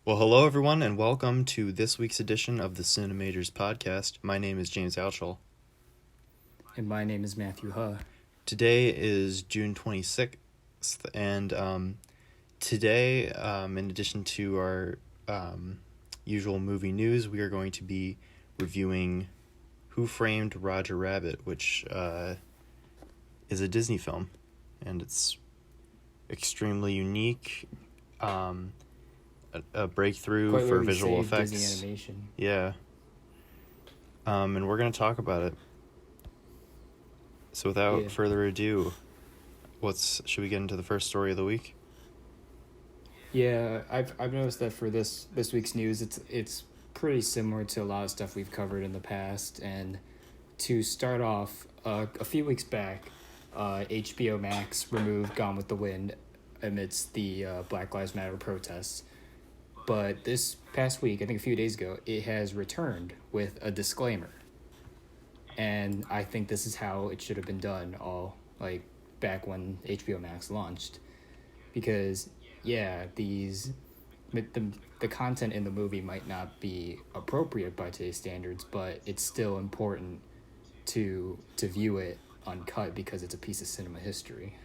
Well, hello everyone, and welcome to this week's edition of the CineMajors Podcast. My name is James Altschul. And my name is Matthew Huh. Today is June 26th, and today, in addition to our usual movie news, we are going to be reviewing Who Framed Roger Rabbit, which is a Disney film, and it's extremely unique. A breakthrough Quite for literally visual saved effects. Disney animation. Yeah. And we're going to talk about it. So without further ado, should we get into the first story of the week? Yeah, I've noticed that for this week's news, it's pretty similar to a lot of stuff we've covered in the past. And to start off, a few weeks back, HBO Max removed Gone with the Wind amidst the Black Lives Matter protests. But this past week, I think a few days ago, it has returned with a disclaimer. And I think this is how it should have been done back when HBO Max launched. Because, the content in the movie might not be appropriate by today's standards, but it's still important to view it uncut because it's a piece of cinema history.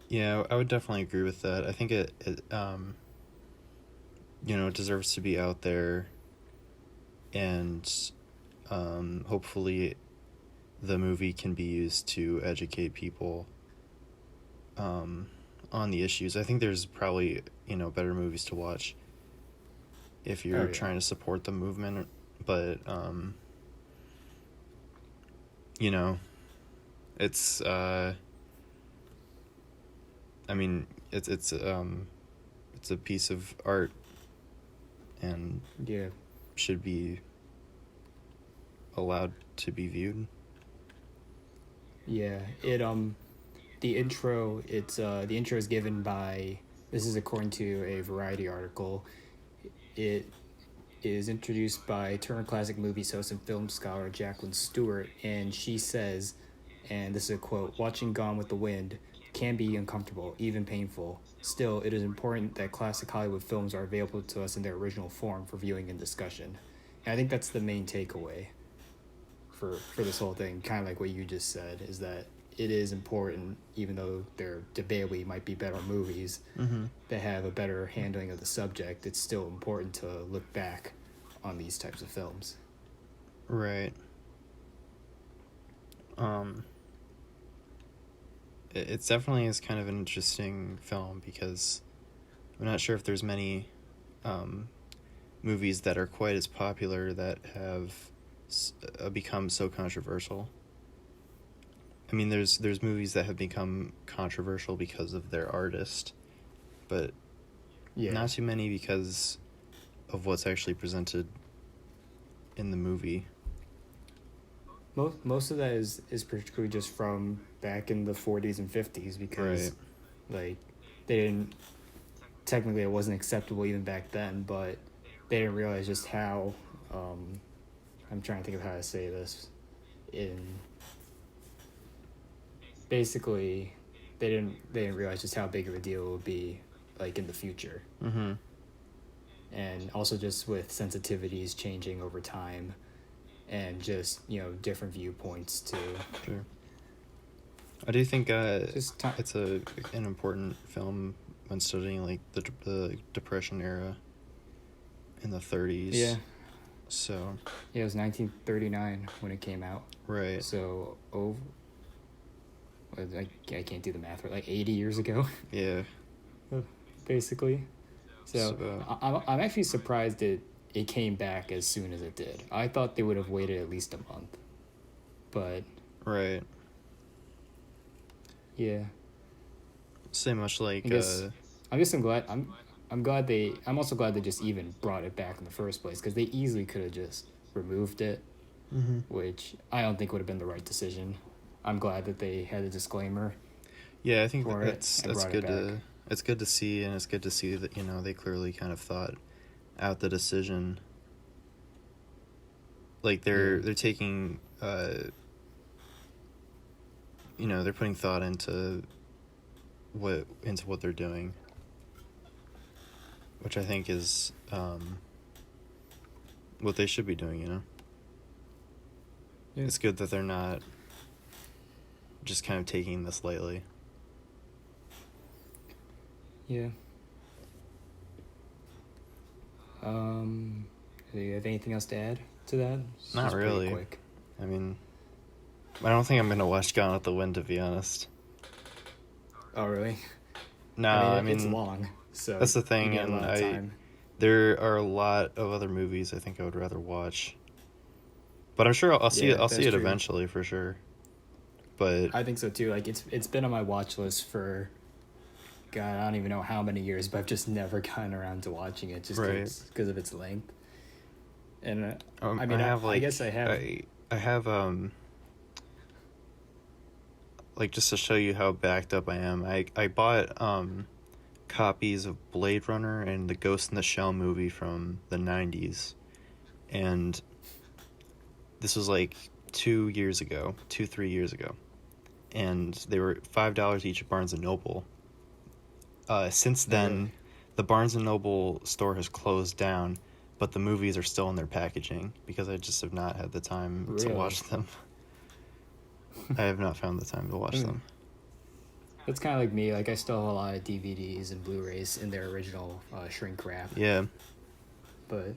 Yeah, I would definitely agree with that. I think it deserves to be out there, and hopefully the movie can be used to educate people on the issues. I think there's probably, better movies to watch if you're trying to support the movement, but it's it's a piece of art and should be allowed to be viewed. Yeah, the intro is given by, this is according to a Variety article. It is introduced by Turner Classic Movies host and film scholar Jacqueline Stewart, and she says, and this is a quote, "Watching Gone with the Wind can be uncomfortable, even painful. Still, it is important that classic Hollywood films are available to us in their original form for viewing and discussion." And I think that's the main takeaway for this whole thing, kind of like what you just said, is that it is important, even though there debatably might be better movies that have a better handling of the subject, it's still important to look back on these types of films. Right. It definitely is kind of an interesting film because I'm not sure if there's many movies that are quite as popular that have become so controversial. I mean, there's movies that have become controversial because of their artist, but not too many because of what's actually presented in the movie. Most of that is particularly just from back in the 40s and 50s because, they didn't, technically it wasn't acceptable even back then, but they didn't realize just how, I'm trying to think of how to say this, basically, they didn't realize just how big of a deal it would be, in the future. Mm-hmm. And also just with sensitivities changing over time, and just, different viewpoints too. Sure. I do think it's an important film when studying the Depression era in the 30s. Yeah. So. Yeah, it was 1939 when it came out. Right. So I can't do the math, right? 80 years ago. Yeah. Basically. So I'm actually surprised it came back as soon as it did. I thought they would have waited at least a month. But right. Yeah. Say much like I'm also glad they just even brought it back in the first place, because they easily could have just removed it, which I don't think would have been the right decision. I'm glad that they had a disclaimer. Yeah, I think that's good it's good to see, and it's good to see that, they clearly kind of thought out the decision. They're taking they're putting thought into what they're doing. which I think is what they should be doing, you know? Yeah. It's good that they're not just kind of taking this lightly. Yeah. Do you have anything else to add to that? It's Not just pretty really. quick. I mean, I don't think I'm going to watch Gone with the Wind, to be honest. Oh, really? No, I mean, it's long, so that's the thing, you get and a lot of time. there are a lot of other movies I think I would rather watch. But I'm sure I'll see it. I'll see it true. eventually for sure. But I think so too. Like it's been on my watch list for, God, I don't even know how many years, but I've just never gotten around to watching it just because of its length. And I mean, I guess I have. I have like, just to show you how backed up I am. I bought copies of Blade Runner and the Ghost in the Shell movie from the 90s, and this was like 3 years ago, and they were $5 each at Barnes & Noble. Since then, the Barnes & Noble store has closed down, but the movies are still in their packaging because I just have not had the time to watch them. I have not found the time to watch them. It's kind of like me. Like, I still have a lot of DVDs and Blu-rays in their original shrink wrap. Yeah. But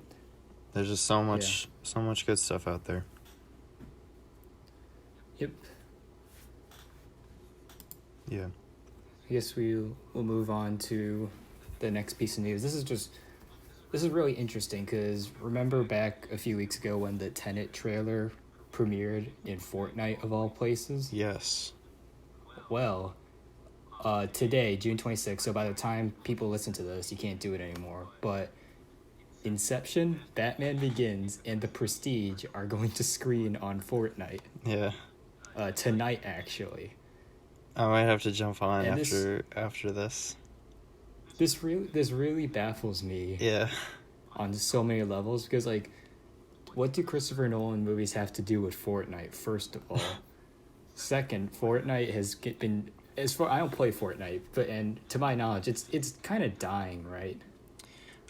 there's just so much good stuff out there. Yep. Yeah. I guess we'll move on to the next piece of news. This is really interesting because remember back a few weeks ago when the Tenet trailer premiered in Fortnite of all places? Yes. Well, today, June 26th, so by the time people listen to this, you can't do it anymore, but Inception, Batman Begins, and The Prestige are going to screen on Fortnite. Yeah. Tonight, actually. I might have to jump on and after this. This really baffles me. Yeah. On so many levels, because, like, what do Christopher Nolan movies have to do with Fortnite, first of all? Second, Fortnite has been... I don't play Fortnite, and to my knowledge, it's kind of dying, right?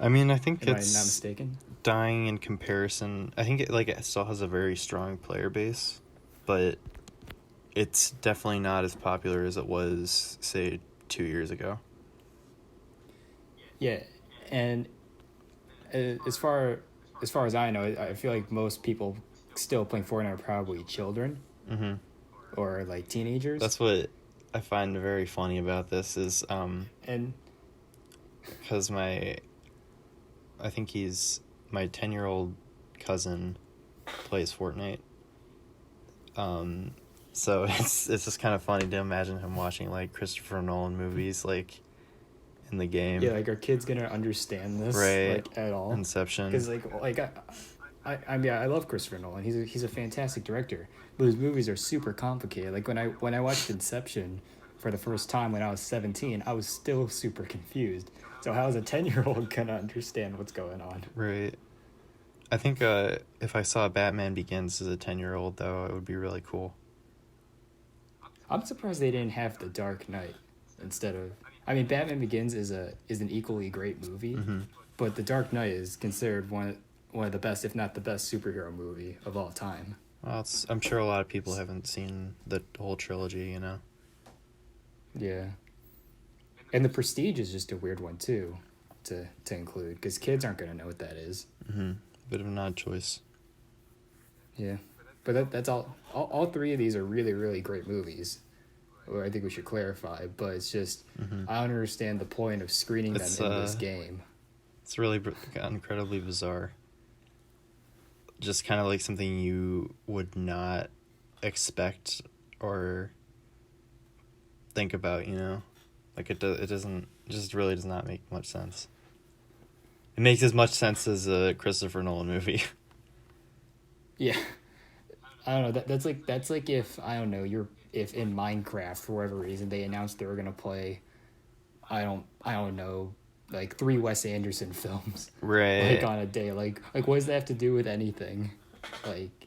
I mean, I think Am I it's not mistaken? Dying in comparison. I think it still has a very strong player base, but it's definitely not as popular as it was, say, 2 years ago. Yeah, and as far as I know, I feel like most people still playing Fortnite are probably children, or like teenagers. That's what I find very funny about this is and because my 10-year-old cousin plays Fortnite. So it's just kind of funny to imagine him watching like Christopher Nolan movies like in the game. Yeah, like, are kids gonna understand this, right? Like, at all? Inception. Because I mean, I love Christopher Nolan. He's a fantastic director, but his movies are super complicated. Like when I watched Inception for the first time when I was 17, I was still super confused. So how is a 10-year-old gonna understand what's going on? Right. I think if I saw Batman Begins as a 10-year-old, though, it would be really cool. I'm surprised they didn't have The Dark Knight instead of... I mean, Batman Begins is an equally great movie, but The Dark Knight is considered one of the best, if not the best, superhero movie of all time. Well, I'm sure a lot of people haven't seen the whole trilogy, you know? Yeah. And The Prestige is just a weird one, too, to include, because kids aren't going to know what that is. Bit of an odd choice. Yeah. But that's all. All three of these are really, really great movies. Or I think we should clarify, but it's just I don't understand the point of screening them in this game. It's really incredibly bizarre. Just kind of like something you would not expect or think about, you know? Like it just really does not make much sense. It makes as much sense as a Christopher Nolan movie. Yeah. I don't know. That's like if, I don't know, if in Minecraft, for whatever reason, they announced they were gonna play, I don't know, like 3 Wes Anderson films, right? Like on a day, like what does that have to do with anything? Like,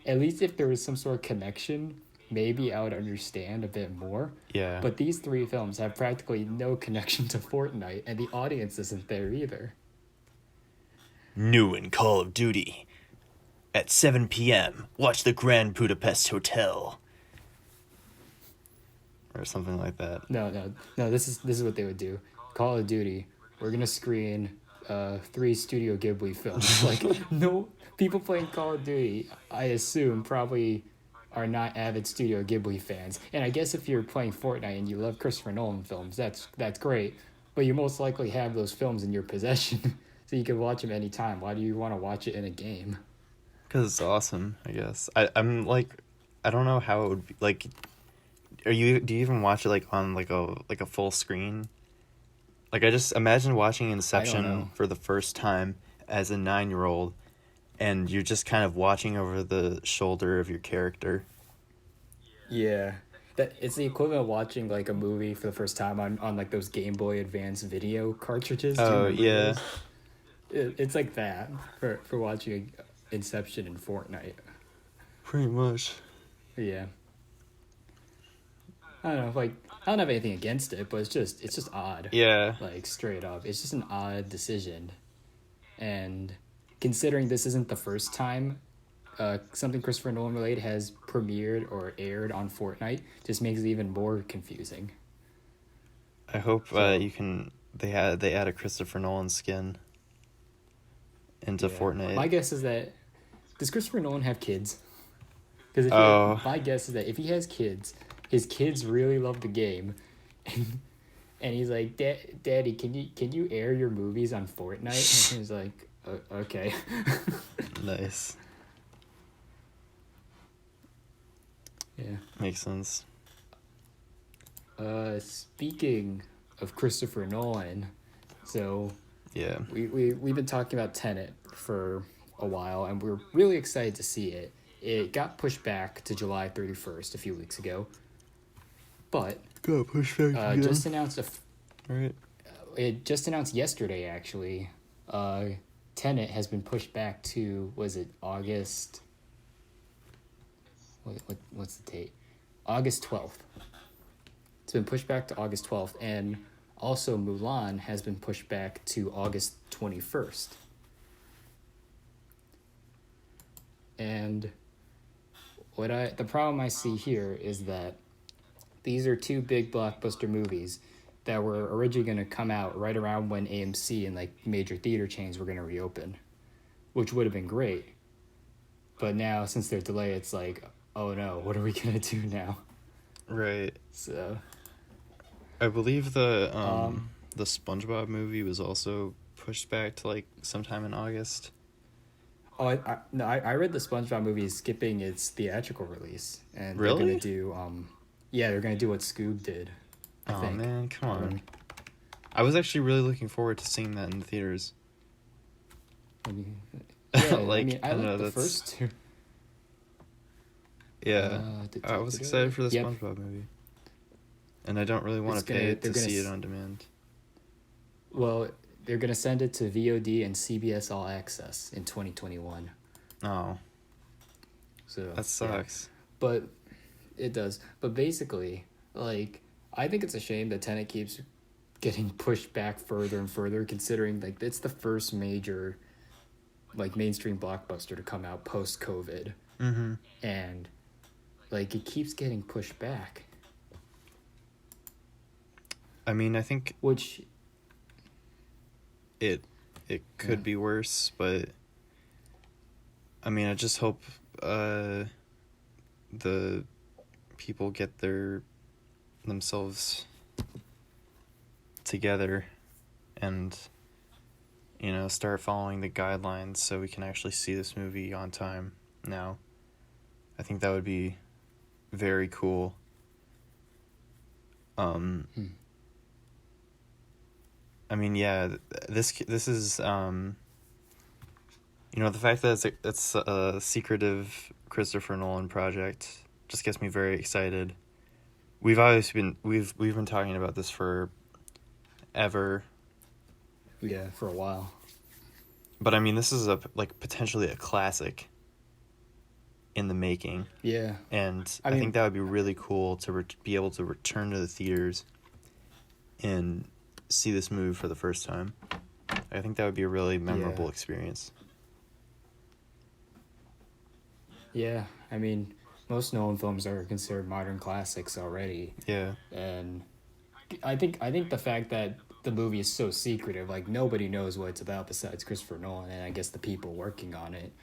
at least if there was some sort of connection, maybe I would understand a bit more. Yeah. But these three films have practically no connection to Fortnite, and the audience isn't there either. New in Call of Duty. At 7 p.m., watch the Grand Budapest Hotel. Or something like that. No. This is what they would do. Call of Duty. We're gonna screen 3 Studio Ghibli films. Like, no people playing Call of Duty, I assume, probably are not avid Studio Ghibli fans. And I guess if you're playing Fortnite and you love Christopher Nolan films, that's great. But you most likely have those films in your possession, so you can watch them anytime. Why do you want to watch it in a game? Because it's awesome, I guess. I'm like, I don't know how it would be. Like, do you even watch it like on like a full screen? Like, I just imagine watching Inception for the first time as a 9-year-old, and you're just kind of watching over the shoulder of your character. Yeah. That it's the equivalent of watching like a movie for the first time on like those Game Boy Advance video cartridges. Oh, yeah. It's like that for watching Inception in Fortnite. Pretty much. Yeah. I don't know, like, I don't have anything against it, but it's just odd. Yeah. Like, straight up. It's just an odd decision. And considering this isn't the first time something Christopher Nolan related has premiered or aired on Fortnite, just makes it even more confusing. I hope they add a Christopher Nolan skin into Fortnite. My guess is that, does Christopher Nolan have kids? Because my guess is that if he has kids, his kids really love the game, and he's like, Daddy, can you air your movies on Fortnite? And he's like, okay. Nice. Yeah. Makes sense. Speaking of Christopher Nolan, so yeah, we've been talking about Tenet for a while, and we're really excited to see it. It got pushed back to July 31st a few weeks ago, but got pushed back again. Just announced right. It just announced yesterday actually. Tenet has been pushed back to, was it August? What's the date? August 12th. It's been pushed back to August 12th, and also Mulan has been pushed back to August 21st. And the problem I see here is that these are 2 big blockbuster movies that were originally going to come out right around when AMC and like major theater chains were going to reopen, which would have been great. But now, since they're delayed, it's like, oh no, what are we going to do now? Right. So I believe the SpongeBob movie was also pushed back to like sometime in August. Oh, I read the SpongeBob movie is skipping its theatrical release, and really? They're gonna do they're gonna do what Scoob did. I think. Man, come on! I was actually really looking forward to seeing that in the theaters. Yeah, like, I like the first 2. Yeah, I was excited for the SpongeBob movie, and I don't really want to pay to see it on demand. Well, they're gonna send it to VOD and CBS All Access in 2021. Oh, so that sucks. Yeah. But it does. But basically, like, I think it's a shame that Tenet keeps getting pushed back further and further, considering like it's the first major, like, mainstream blockbuster to come out post-COVID, and like it keeps getting pushed back. I mean, I think which it could be worse, but I mean, I just hope the people get themselves together and, you know, start following the guidelines so we can actually see this movie on time now. I think that would be very cool. I mean, yeah, this is, you know, the fact that it's a secretive Christopher Nolan project just gets me very excited. We've been talking about this for ever. Yeah, for a while. But I mean, this is potentially a classic in the making. Yeah. And I think that would be really cool to be able to return to the theaters and see this movie for the first time. I think that would be a really memorable experience. Yeah, I mean, most Nolan films are considered modern classics already. Yeah. And I think the fact that the movie is so secretive, like nobody knows what it's about besides Christopher Nolan and I guess the people working on it,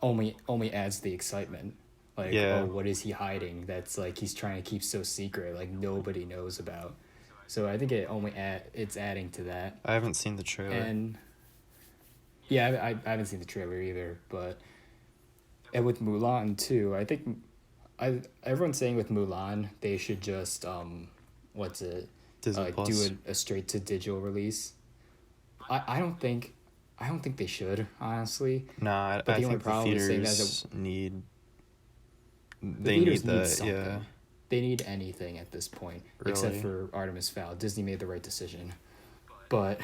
only adds the excitement. Like, oh, what is he hiding? That's like he's trying to keep so secret, like nobody knows about. So I think it's adding to that. I haven't seen the trailer. And yeah, I haven't seen the trailer either, but and with Mulan too, I think everyone's saying with Mulan they should just Disney Plus. do a straight to digital release. I don't think they should, honestly. Nah, but I think the theaters need. They need that. Yeah. They need anything at this point, really? Except for Artemis Fowl. Disney made the right decision, but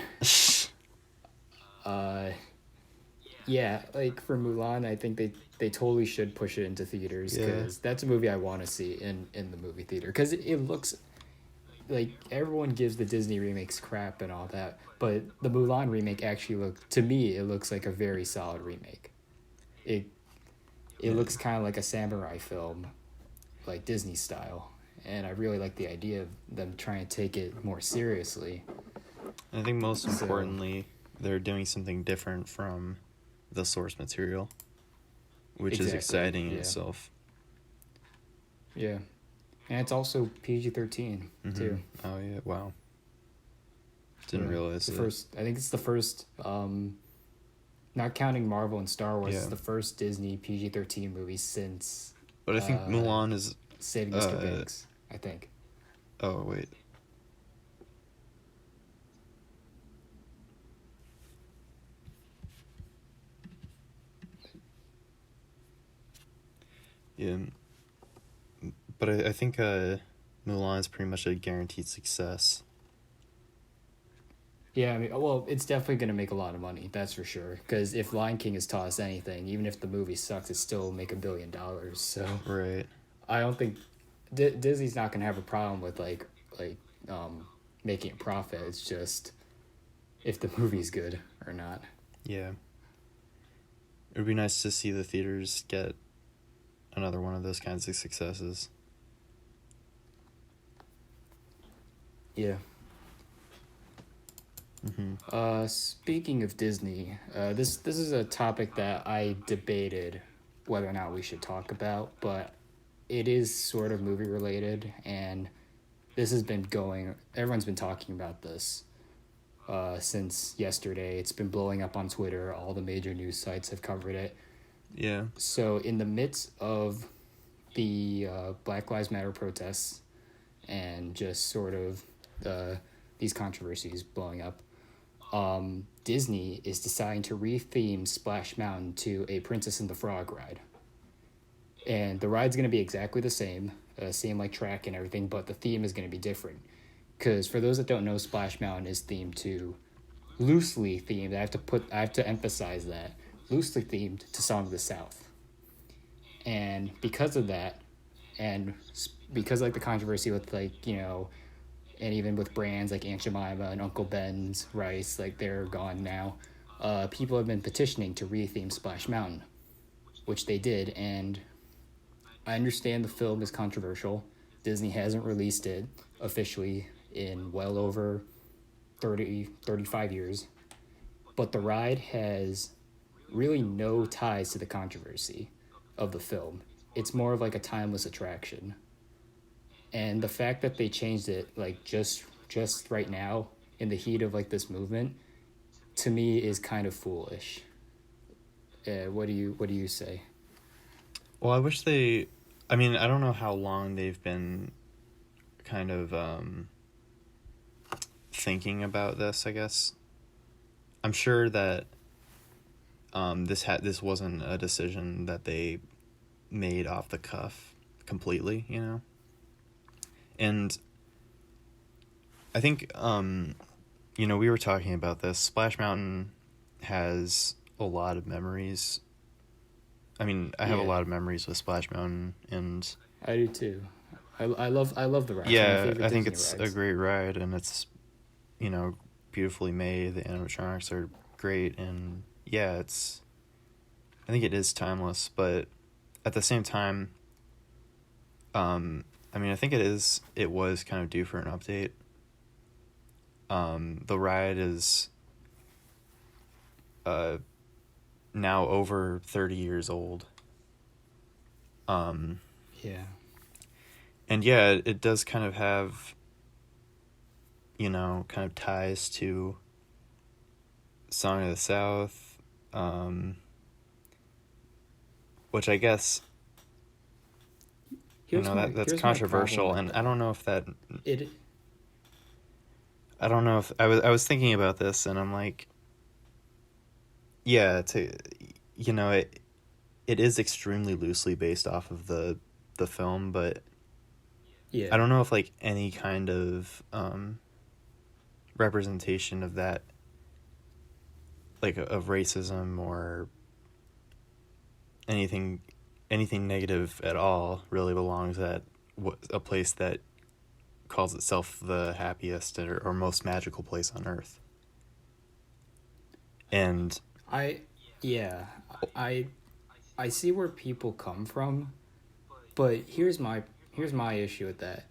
yeah, like for Mulan, I think they totally should push it into theaters because that's a movie I want to see in the movie theater because it looks like everyone gives the Disney remakes crap and all that, but the Mulan remake actually looks like a very solid remake. It looks kind of like a samurai film, like Disney style, and I really like the idea of them trying to take it more seriously. I think most importantly, they're doing something different from the source material, which is exciting in itself. Yeah. And it's also PG-13 too. Oh yeah! Wow. Didn't realize it. I think it's the first. Not counting Marvel and Star Wars, it's the first Disney PG-13 movie since. But I think Mulan is Saving Mr. Banks. I think. Oh wait. Yeah. But I think Mulan is pretty much a guaranteed success. Yeah, I mean, well, it's definitely going to make a lot of money, that's for sure. Because if Lion King has taught us anything, even if the movie sucks, it still will make $1 billion. So right. I don't think Disney's not going to have a problem with like making a profit. It's just if the movie's good or not. Yeah. It would be nice to see the theaters get another one of those kinds of successes. Yeah. Speaking of Disney, this is a topic that I debated whether or not we should talk about, but it is sort of movie related, and this has been everyone's been talking about this since yesterday. It's been blowing up on Twitter. All the major news sites have covered it. Yeah. So in the midst of the Black Lives Matter protests and just sort of these controversies blowing up, Disney is deciding to retheme Splash Mountain to a Princess and the Frog ride. And the ride's going to be exactly the same like track and everything, but the theme is going to be different. Because for those that don't know, Splash Mountain is loosely themed. I have to emphasize that. Loosely themed to Song of the South. And because of that, and because like the controversy with and even with brands like Aunt Jemima and Uncle Ben's rice, like they're gone now, people have been petitioning to retheme Splash Mountain, which they did, and I understand the film is controversial. Disney hasn't released it officially in well over 35 years, but the ride has really no ties to the controversy of the film. It's more of like a timeless attraction. And the fact that they changed it like just right now in the heat of like this movement, to me is kind of foolish. What do you say? Well, I wish I don't know how long they've been kind of thinking about this, I guess. I'm sure that this wasn't a decision that they made off the cuff completely, you know? And I think, we were talking about this. Splash Mountain has a lot of memories I mean, I have a lot of memories with Splash Mountain, and I do too. I love the ride. yeah, I think it's a great ride, and it's, you know, beautifully made. The animatronics are great, and yeah, I think it is timeless, but at the same time, I mean, I think it was kind of due for an update. The ride is now over 30 years old. Yeah. And yeah, it does kind of have, you know, kind of ties to Song of the South, which I guess, that's controversial, and I don't know if that... I don't know if... I was thinking about this, and I'm like, yeah, you know, it is extremely loosely based off of the film, but yeah, I don't know if like any kind of representation of that, like of racism or anything negative at all, really belongs at a place that calls itself the happiest or most magical place on earth. And I see where people come from, but here's my issue with that.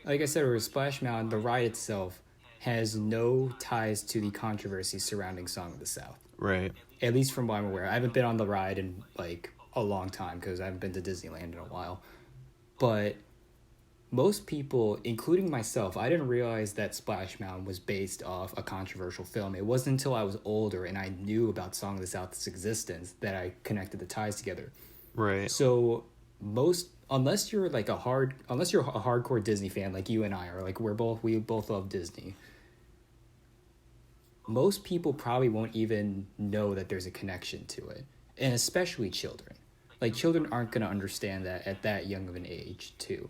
Like I said, with Splash Mountain, the ride itself has no ties to the controversy surrounding Song of the South. Right. At least from what I'm aware. I haven't been on the ride in like a long time because I haven't been to Disneyland in a while. But most people, including myself, I didn't realize that Splash Mountain was based off a controversial film. It wasn't until I was older and I knew about Song of the South's existence that I connected the ties together. Right. So unless you're a hardcore Disney fan like you and I are, like we both love Disney, most people probably won't even know that there's a connection to it, and especially children. Like children aren't going to understand that at that young of an age too.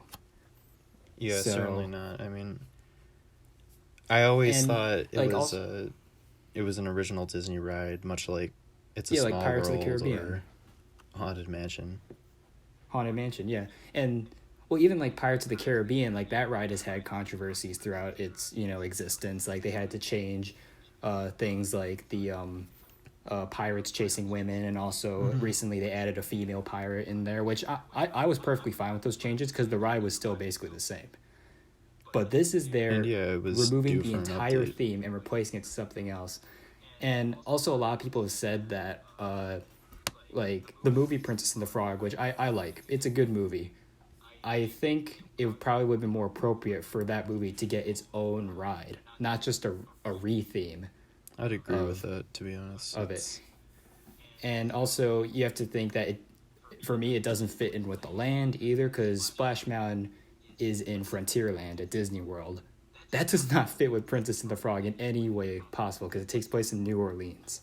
Yeah, certainly not. I mean, I always thought it was an original Disney ride, much like It's a Small like Pirates World of the Caribbean or Haunted Mansion. Haunted Mansion, yeah. And well, even like Pirates of the Caribbean, like that ride has had controversies throughout its, existence. Like they had to change things like the pirates chasing women, and also recently they added a female pirate in there, which I was perfectly fine with those changes because the ride was still basically the same. But this is removing the entire theme and replacing it with something else. And also a lot of people have said that like the movie Princess and the Frog, which I like, it's a good movie. I think it probably would have been more appropriate for that movie to get its own ride, not just a re-theme. I'd agree with that, to be honest. Of it. And also, you have to think that, for me, it doesn't fit in with the land either, because Splash Mountain is in Frontierland at Disney World. That does not fit with Princess and the Frog in any way possible, because it takes place in New Orleans,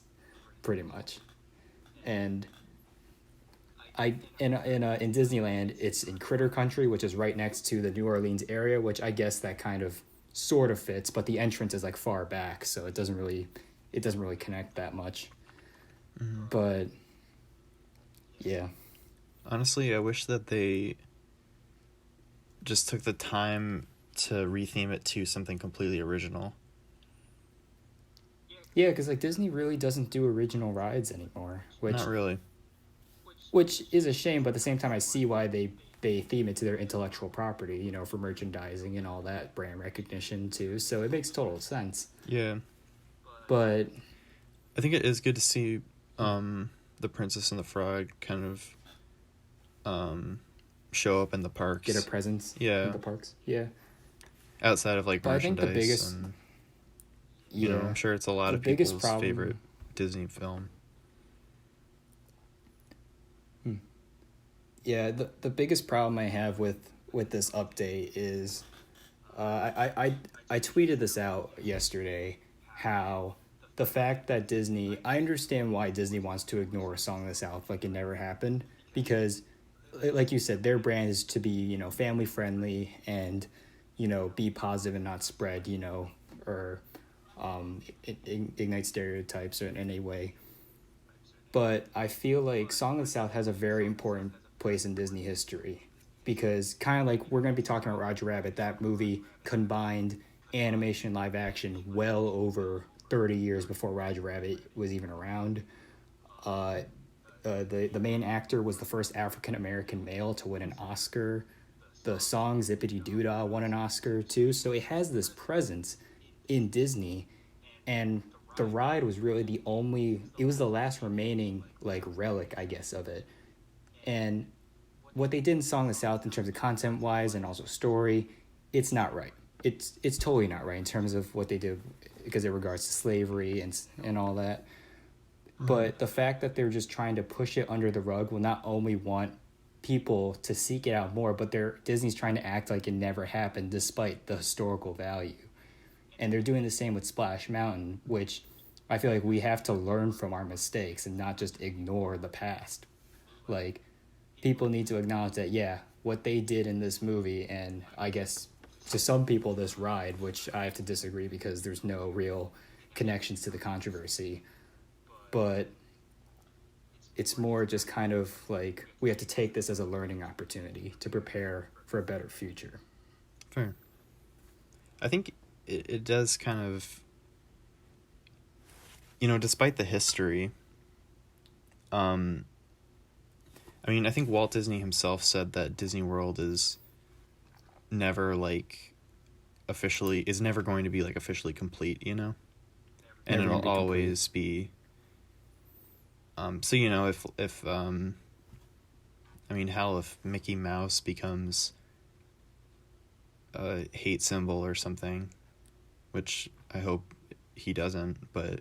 pretty much. And in Disneyland, it's in Critter Country, which is right next to the New Orleans area, which I guess that kind of sort of fits, but the entrance is like far back, so it doesn't really connect that much. Mm-hmm. But yeah, honestly, I wish that they just took the time to retheme it to something completely original. Yeah, because like Disney really doesn't do original rides anymore, not really, which is a shame. But at the same time, I see why they theme it to their intellectual property, for merchandising and all that, brand recognition too. So it makes total sense. Yeah. But I think it is good to see the Princess and the Frog kind of show up in the parks. Get a presence in the parks. Yeah. Outside of like but merchandise. I think the biggest, and, I'm sure it's a lot of people's favorite Disney film. Yeah, the biggest problem I have with this update is, I tweeted this out yesterday, how the fact that Disney, I understand why Disney wants to ignore Song of the South like it never happened, because, like you said, their brand is to be, family friendly and, be positive and not spread, or ignite stereotypes in any way. But I feel like Song of the South has a very important place in Disney history because kind of like we're going to be talking about Roger Rabbit, that movie combined animation and live action well over 30 years before Roger Rabbit was even around. The main actor was the first African American male to win an Oscar. The song Zippity Doo Dah won an Oscar too. So it has this presence in Disney, and the ride was really it was the last remaining like relic, I guess, of it. And what they did in Song of the South in terms of content wise and also story, it's not right. It's totally not right in terms of what they did because it regards to slavery and all that. But the fact that they're just trying to push it under the rug will not only want people to seek it out more, but Disney's trying to act like it never happened despite the historical value. And they're doing the same with Splash Mountain, which I feel like we have to learn from our mistakes and not just ignore the past. Like, people need to acknowledge that, yeah, what they did in this movie, and I guess to some people this ride, which I have to disagree because there's no real connections to the controversy, but it's more just kind of like we have to take this as a learning opportunity to prepare for a better future. Fair. I think it does kind of, despite the history, I think Walt Disney himself said that Disney World is never going to be like officially complete, and it'll always be. So if Mickey Mouse becomes a hate symbol or something, which I hope he doesn't, but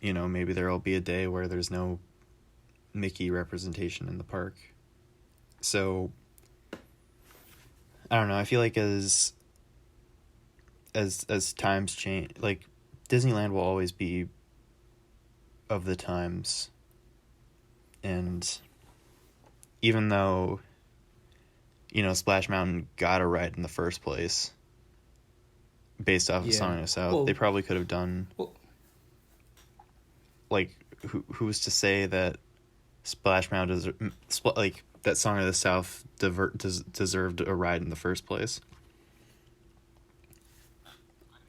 maybe there'll be a day where there's no Mickey representation in the park. So I don't know, I feel like as times change, like Disneyland will always be of the times, and even though Splash Mountain got a ride in the first place based off of Song of the South, they probably could have done who's to say that Splash Mountain that Song of the South deserved a ride in the first place.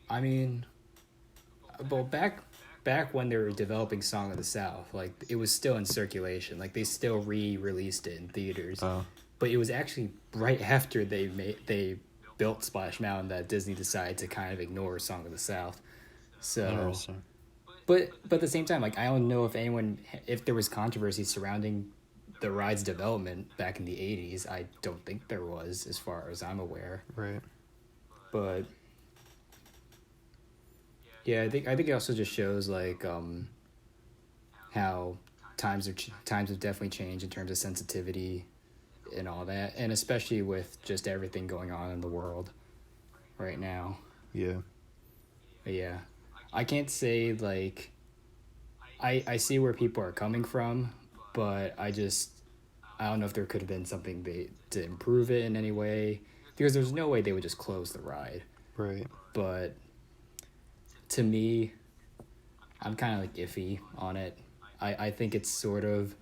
I mean, well, back when they were developing Song of the South, it was still in circulation. They still re-released it in theaters. Oh. But it was actually right after they built Splash Mountain that Disney decided to kind of ignore Song of the South. So, but at the same time, I don't know if there was controversy surrounding the ride's development back in the 80s. I don't think there was, as far as I'm aware. Right. But yeah, I think it also just shows how times have definitely changed in terms of sensitivity and all that, and especially with just everything going on in the world right now. Yeah. But yeah, I can't say I see where people are coming from, but I don't know if there could have been something to improve it in any way, because there's no way they would just close the ride. Right. But to me, I'm kind of iffy on it. I think it's sort of,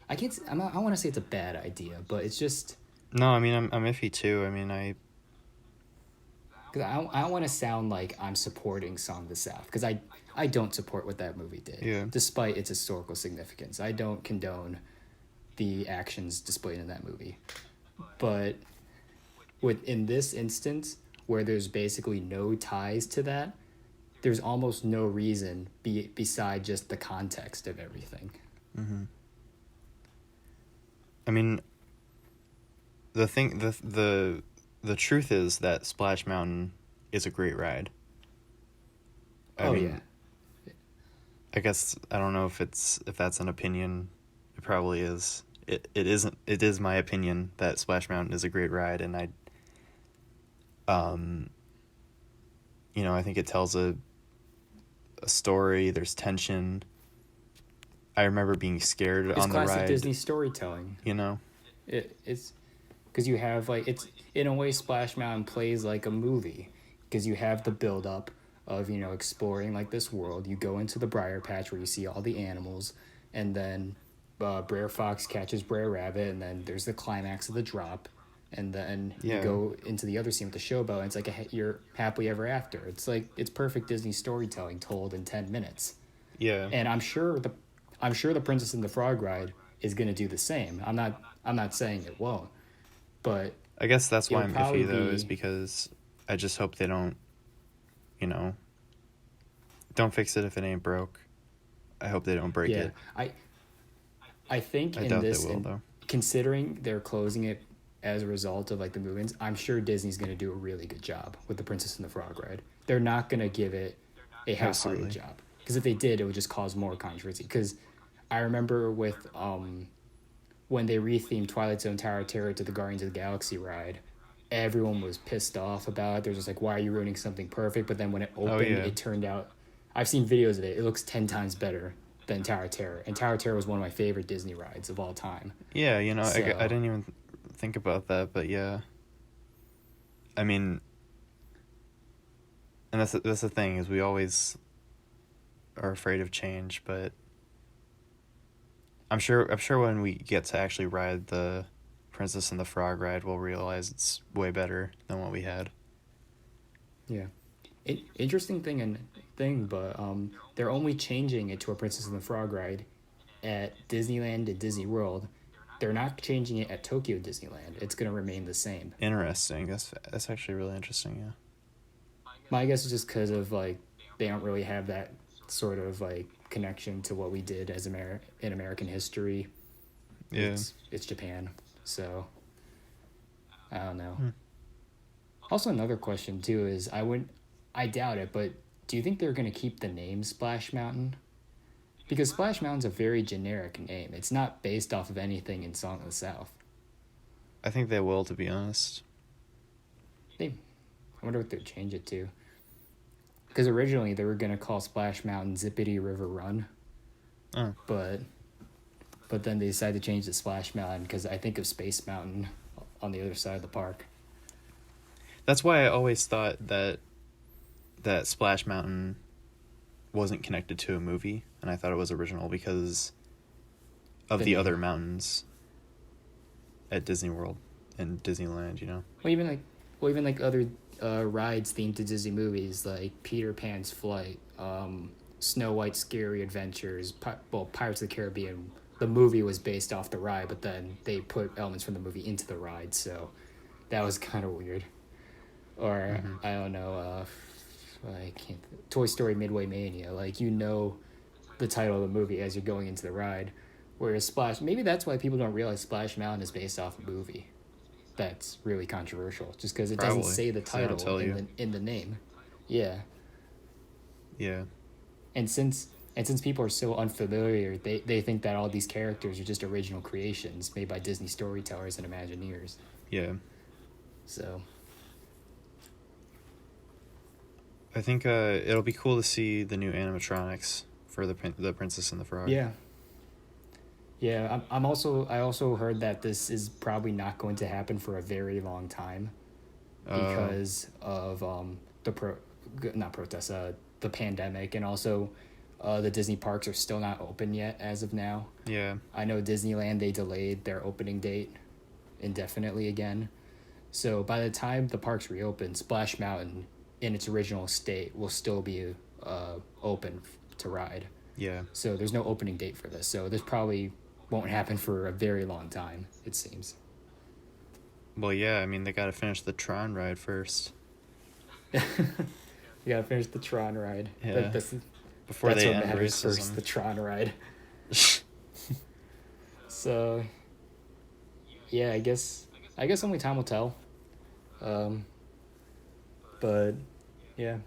I want to say it's a bad idea, but it's just. No, I'm iffy too. Because I don't want to sound like I'm supporting Song of the South, because I don't support what that movie did, despite its historical significance. I don't condone the actions displayed in that movie. But in this instance, where there's basically no ties to that, there's almost no reason beside just the context of everything. Mm-hmm. The truth is that Splash Mountain is a great ride. Yeah. I guess I don't know if that's an opinion. It probably is. It isn't. It is my opinion that Splash Mountain is a great ride, and I think it tells a story. There's tension. I remember being scared on the ride. It's classic Disney storytelling. It's because you have it's in a way Splash Mountain plays like a movie, because you have the build up of, you know, exploring like this world. You go into the briar patch where you see all the animals, and then Brer Fox catches Brer Rabbit, and then there's the climax of the drop, and then you go into the other scene with the showboat, and it's like you're happily ever after. It's like it's perfect Disney storytelling told in 10 minutes. Yeah. And I'm sure the Princess and the Frog ride is going to do the same. I'm not saying it won't, but I guess that's why I'm iffy though, be... is because I just hope they don't, you know, don't fix it if it ain't broke. I hope they don't break it. I think in this, they will, though. Considering they're closing it as a result of like the movements, I'm sure Disney's going to do a really good job with the Princess and the Frog ride. They're not going to give it a half-hearted job, because if they did, it would just cause more controversy. Because I remember with when they rethemed Twilight Zone Tower of Terror to the Guardians of the Galaxy ride, everyone was pissed off about it. They're just like, why are you ruining something perfect? But then when it opened, it turned out, I've seen videos of it, it looks 10 times better than Tower of Terror. And Tower of Terror was one of my favorite Disney rides of all time. Yeah, you know, so, I didn't even think about that, but yeah. I mean, and that's the thing, is we always are afraid of change, but I'm sure when we get to actually ride the Princess and the Frog ride, we'll realize it's way better than what we had. Yeah. Interesting thing, but they're only changing it to a Princess and the Frog ride at Disneyland and Disney World. They're not changing it at Tokyo Disneyland. It's going to remain the same. Interesting. That's actually really interesting, yeah. My guess is just because of, like, they don't really have that sort of, like, connection to what we did as in American history. Yeah. It's Japan, so I don't know. Also, another question, too, is I doubt it, but do you think they're going to keep the name Splash Mountain? Because Splash Mountain's a very generic name. It's not based off of anything in Song of the South. I think they will, to be honest. I wonder what they'd change it to. Because originally they were going to call Splash Mountain Zippity River Run. Oh. But then they decided to change to Splash Mountain because I think of Space Mountain on the other side of the park. That's why I always thought that Splash Mountain wasn't connected to a movie, and I thought it was original because of the other mountains at Disney World and Disneyland, you know. Well, even like other rides themed to Disney movies, like Peter Pan's Flight, Snow White's Scary Adventures, Pirates of the Caribbean. The movie was based off the ride, but then they put elements from the movie into the ride, so that was kind of weird. Or I don't know. Toy Story Midway Mania, like, you know the title of the movie as you're going into the ride, whereas Splash, maybe that's why people don't realize Splash Mountain is based off a movie. That's really controversial, just because it doesn't say the title in the name. Yeah. And since people are so unfamiliar, they think that all these characters are just original creations made by Disney storytellers and Imagineers. Yeah. So I think it'll be cool to see the new animatronics for the Princess and the Frog. Yeah. I also heard that this is probably not going to happen for a very long time because of the pandemic, and also the Disney parks are still not open yet as of now. Yeah. I know Disneyland, they delayed their opening date indefinitely again. So by the time the parks reopen, Splash Mountain in its original state will still be open to ride. Yeah. So there's no opening date for this. So this probably won't happen for a very long time, it seems. Well, yeah, I mean, they gotta finish the Tron ride first. You gotta finish the Tron ride. Yeah. Before they end racism. First, the Tron ride. So, yeah, I guess only time will tell. But yeah,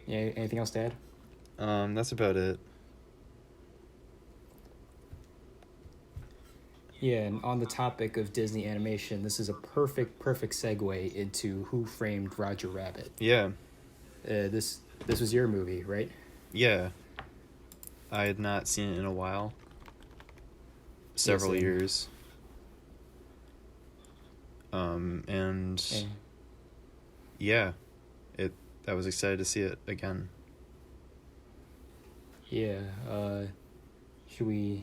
anything else to add? That's about it. Yeah, and on the topic of Disney animation, this is a perfect segue into Who Framed Roger Rabbit. Yeah. This was your movie, right? Yeah. I had not seen it in a while. Several years. And yeah, I was excited to see it again. Yeah. Do you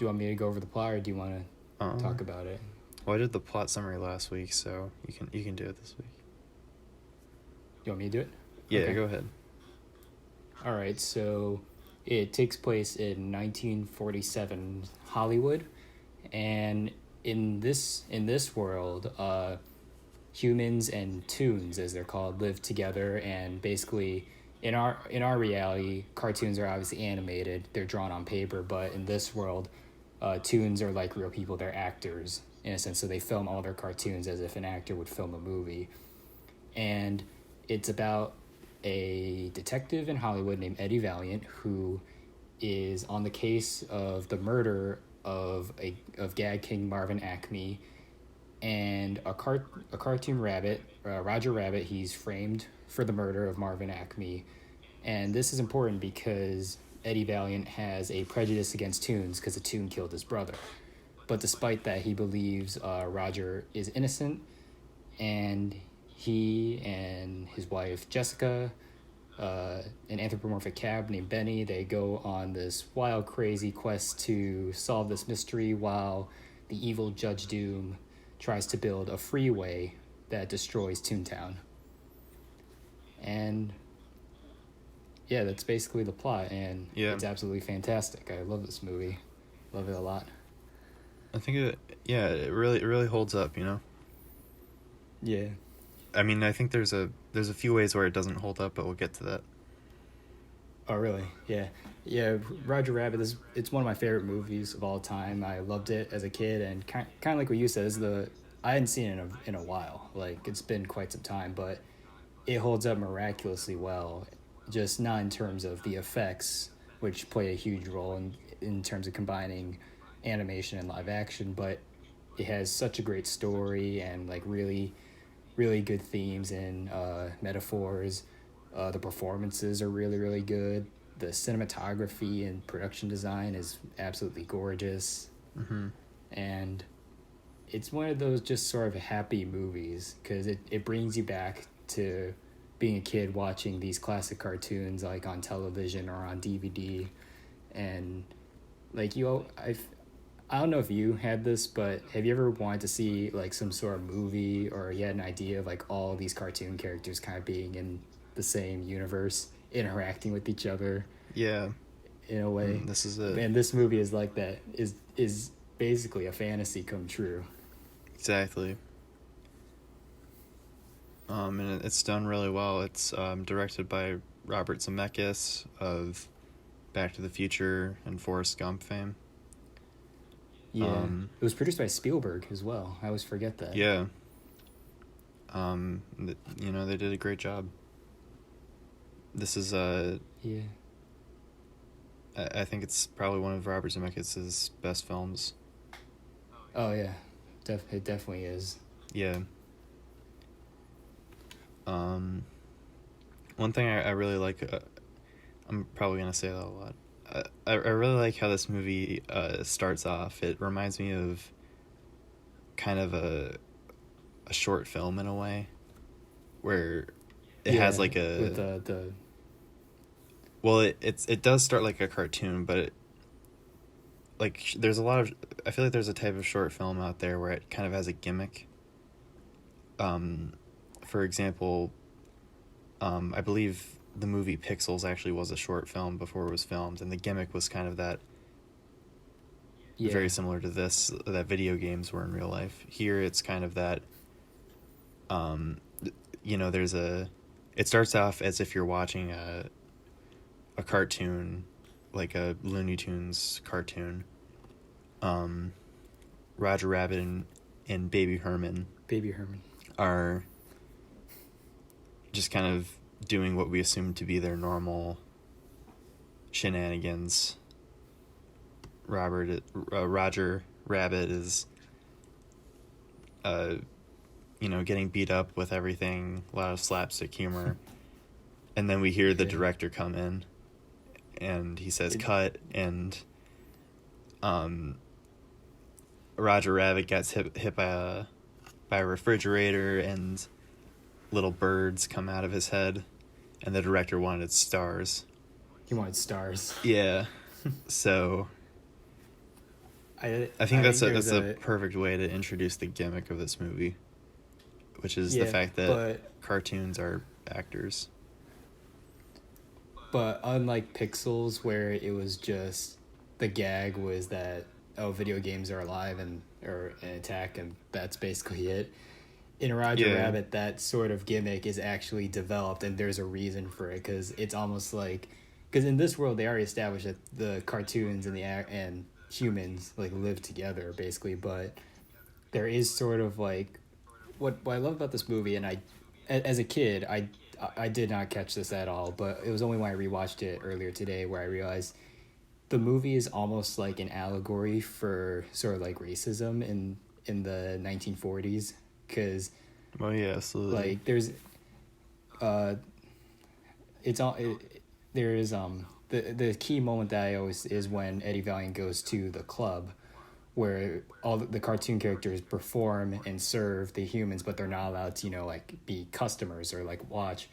want me to go over the plot, or do you want to talk about it? Well, I did the plot summary last week, so you can do it this week. You want me to do it? Yeah, Okay. Go ahead. All right, so it takes place in 1947 Hollywood, and in this world, humans and toons, as they're called, live together, and basically in our reality, cartoons are obviously animated, they're drawn on paper, but in this world, toons are like real people, they're actors in a sense, so they film all their cartoons as if an actor would film a movie. And it's about a detective in Hollywood named Eddie Valiant, who is on the case of the murder of Gag King Marvin Acme, and a cartoon rabbit, Roger Rabbit. He's framed for the murder of Marvin Acme, and this is important because Eddie Valiant has a prejudice against toons because a toon killed his brother. But despite that, he believes Roger is innocent, and he and his wife Jessica, an anthropomorphic cab named Benny, they go on this wild, crazy quest to solve this mystery while the evil Judge Doom tries to build a freeway that destroys Toontown. And yeah, that's basically the plot, and it's absolutely fantastic. I love this movie. Love it a lot. I think it really holds up, you know? Yeah. I mean, I think there's a few ways where it doesn't hold up, but we'll get to that. Oh, really? Yeah. Yeah, Roger Rabbit it's one of my favorite movies of all time. I loved it as a kid, and kind of like what you said, I hadn't seen it in a while. Like, it's been quite some time, but it holds up miraculously well. Just not in terms of the effects, which play a huge role in terms of combining animation and live action, but it has such a great story and like really, really good themes and metaphors. The performances are really, really good. The cinematography and production design is absolutely gorgeous. Mm-hmm. And it's one of those just sort of happy movies because it brings you back to being a kid watching these classic cartoons like on television or on DVD. And like I don't know if you had this, but have you ever wanted to see like some sort of movie, or you had an idea of like all these cartoon characters kind of being in the same universe, interacting with each other? Yeah. In a way. This is it. And this movie is like that. Is basically a fantasy come true. Exactly. And it's done really well. It's directed by Robert Zemeckis of Back to the Future and Forrest Gump fame. Yeah, it was produced by Spielberg as well. I always forget that. Yeah. They did a great job. This is yeah. I think it's probably one of Robert Zemeckis' best films. Oh yeah, it definitely is. Yeah. One thing I really like, I'm probably gonna say that a lot. I really like how this movie starts off. It reminds me of kind of a short film in a way, where it has like a with the. Well, it does start like a cartoon, but there's a lot of, I feel like there's a type of short film out there where it kind of has a gimmick. For example, I believe the movie Pixels actually was a short film before it was filmed, and the gimmick was kind of that, very similar to this, that video games were in real life. Here it's kind of that, it starts off as if you're watching a cartoon, like a Looney Tunes cartoon. Roger Rabbit and Baby Herman are just kind of doing what we assume to be their normal shenanigans. Roger Rabbit is getting beat up with everything, a lot of slapstick humor. And then we hear the director come in and he says cut, and Roger Rabbit gets hit by a refrigerator, and little birds come out of his head, and the director wanted stars. He wanted stars. Yeah. So I think that's there's a perfect way to introduce the gimmick of this movie, which is the fact that cartoons are actors. But unlike Pixels, where it was just the gag was that video games are alive and or an attack, and that's basically it. In Roger Rabbit, that sort of gimmick is actually developed, and there's a reason for it, because it's almost like, because in this world they already established that the cartoons and humans like live together basically, but there is sort of like what I love about this movie, and as a kid I did not catch this at all, but it was only when I rewatched it earlier today where I realized the movie is almost like an allegory for sort of like racism in the 1940s, because absolutely, like there's the key moment that I always is when Eddie Valiant goes to the club where all the cartoon characters perform and serve the humans, but they're not allowed to, like be customers or like watch.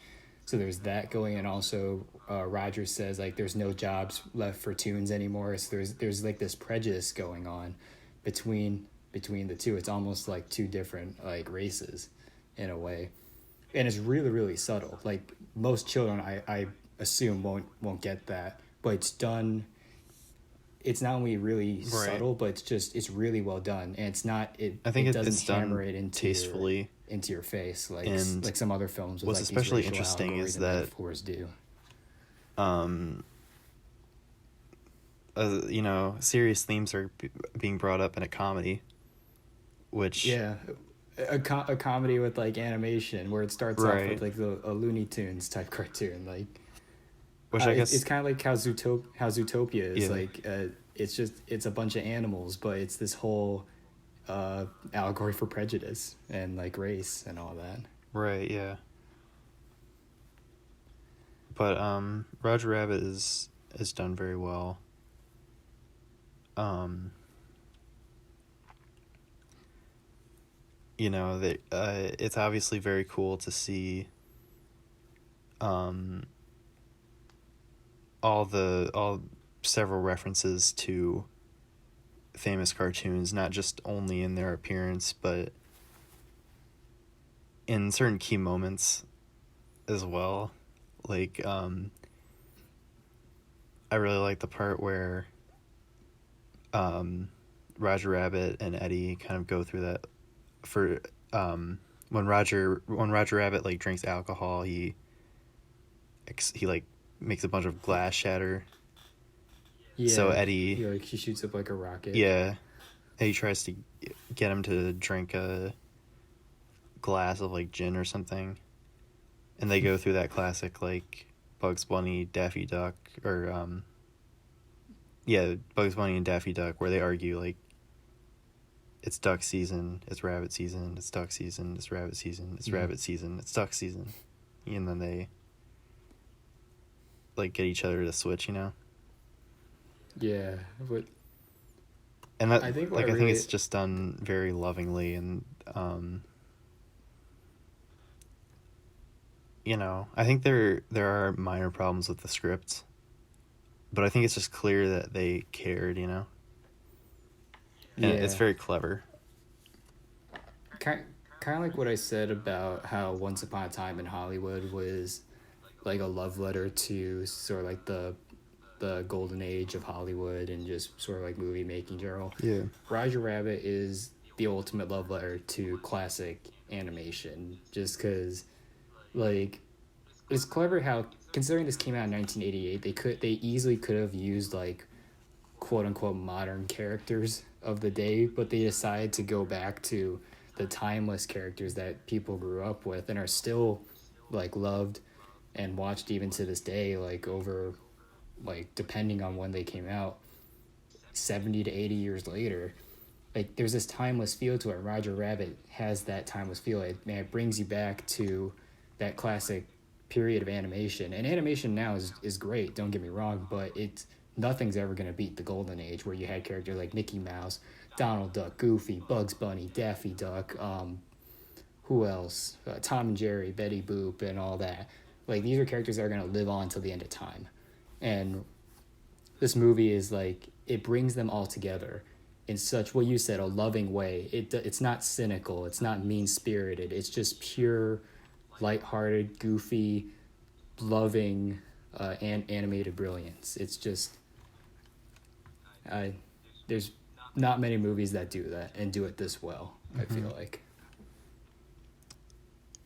So there's that going, and also Roger says like there's no jobs left for toons anymore. So there's like this prejudice going on between the two. It's almost like two different like races in a way, and it's really, really subtle. Like most children, I assume won't get that, but it's done. It's not only really subtle, but it's really well done, and I think it doesn't hammer it into tastefully into your face like some other films. With what's like especially interesting is that do. Serious themes are being brought up in a comedy, which a comedy with like animation where it starts off with like a Looney Tunes type cartoon, like. Which I guess it's kind of like how Zootopia is like. It's a bunch of animals, but it's this whole allegory for prejudice and like race and all that. Right. Yeah. But Roger Rabbit is done very well. It's obviously very cool to see all several references to famous cartoons, not just only in their appearance, but in certain key moments as well. Like, I really like the part where Roger Rabbit and Eddie kind of go through that for when Roger Rabbit like drinks alcohol, he like makes a bunch of glass shatter. Yeah, so Eddie he shoots up like a rocket. Yeah, Eddie tries to get him to drink a glass of like gin or something, and they go through that classic like Bugs Bunny, Daffy Duck, or Bugs Bunny and Daffy Duck, where they argue like it's duck season, it's rabbit season, it's duck season, it's rabbit season, it's rabbit season, it's duck season, and then they like get each other to switch, Yeah, but and that I think it's just done very lovingly, and I think there are minor problems with the script, but I think it's just clear that they cared, and it's very clever. Kind of like what I said about how Once Upon a Time in Hollywood was like a love letter to sort of like the golden age of Hollywood and just sort of like movie making general. Yeah. Roger Rabbit is the ultimate love letter to classic animation, just because like it's clever how, considering this came out in 1988, they easily could have used like quote unquote modern characters of the day, but they decided to go back to the timeless characters that people grew up with and are still like loved and watched even to this day, like over, like depending on when they came out, 70 to 80 years later. Like there's this timeless feel to it. Roger Rabbit has that timeless feel. It brings you back to that classic period of animation, and animation now is great, don't get me wrong, but nothing's ever going to beat the golden age where you had characters like Mickey Mouse, Donald Duck, Goofy, Bugs Bunny, Daffy Duck, who else? Tom and Jerry, Betty Boop, and all that. Like, these are characters that are going to live on till the end of time. And this movie is like, it brings them all together in such, what you said, a loving way. It's not cynical. It's not mean-spirited. It's just pure, lighthearted, goofy, loving, and animated brilliance. It's just, there's not many movies that do that and do it this well, I feel like.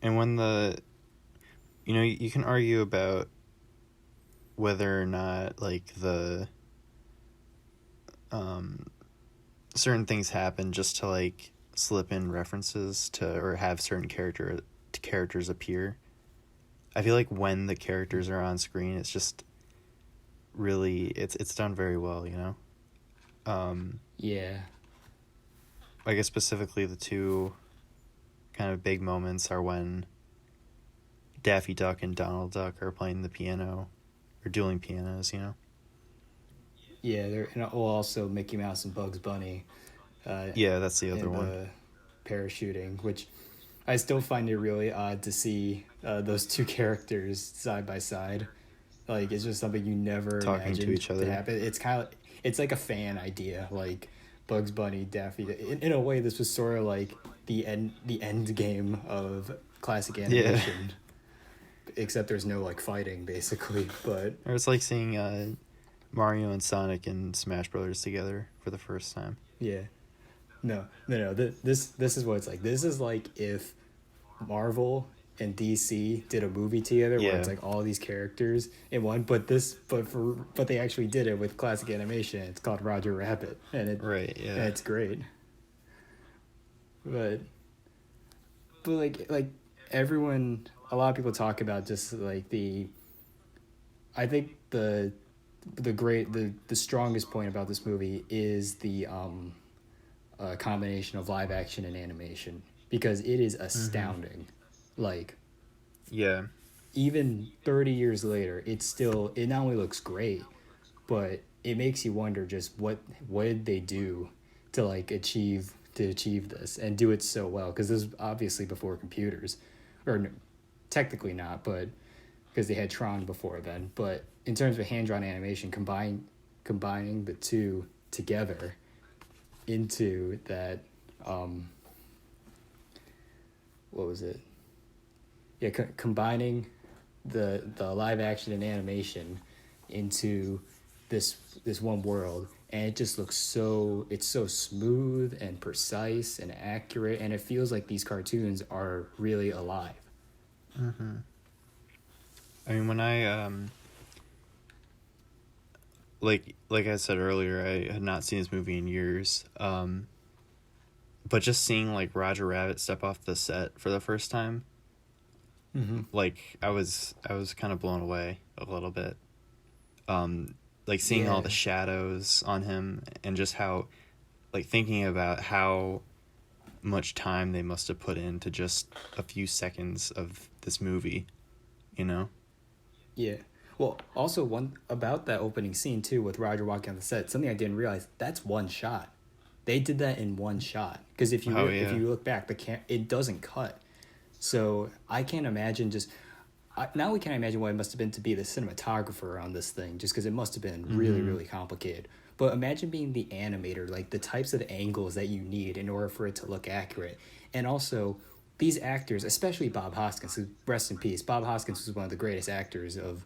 And when you can argue about whether or not, like, the certain things happen just to, like, slip in references to, or have certain characters appear. I feel like when the characters are on screen, it's just really, it's done very well, you know? Yeah. I guess specifically the two kind of big moments are when Daffy Duck and Donald Duck are playing the piano, or dueling pianos, you know? Yeah, and also Mickey Mouse and Bugs Bunny. Yeah, that's the other one. Parachuting, which I still find it really odd to see those two characters side by side. Like, it's just something you never talking imagined to each other to happen. It's like a fan idea, like Bugs Bunny, Daffy. In a way, this was sort of like the end game of classic animation. Yeah. Except there's no, like, fighting, basically. But or it's like seeing Mario and Sonic and Smash Brothers together for the first time. Yeah. No. This is what it's like. This is like if Marvel and DC did a movie together where it's like all these characters in one, but they actually did it with classic animation. It's called Roger Rabbit, and it's great. But like everyone, a lot of people talk about just like I think the strongest point about this movie is the combination of live action and animation, because it is astounding. Like, yeah, even 30 years later, it not only looks great, but it makes you wonder just what did they do to, like, achieve this and do it so well, because this was obviously before computers, or technically not, but because they had Tron before then. But in terms of hand-drawn animation, combining the two together into that, what was it? Yeah, combining the live action and animation into this one world, and it just looks it's so smooth and precise and accurate, and it feels like these cartoons are really alive. Mm-hmm. I mean, when I like I said earlier, I had not seen this movie in years, but just seeing, like, Roger Rabbit step off the set for the first time, like, I was kind of blown away a little bit. Like, seeing all the shadows on him, and just how, like, thinking about how much time they must have put into just a few seconds of this movie, you know? Yeah. Well, also, one about that opening scene too, with Roger walking on the set, something I didn't realize, that's one shot. They did that in one shot, because if you look back, it doesn't cut. So I can't imagine now we can't imagine what it must have been to be the cinematographer on this thing, just because it must have been really, really complicated. But imagine being the animator, like the types of angles that you need in order for it to look accurate. And also, these actors, especially Bob Hoskins, who, rest in peace, Bob Hoskins was one of the greatest actors of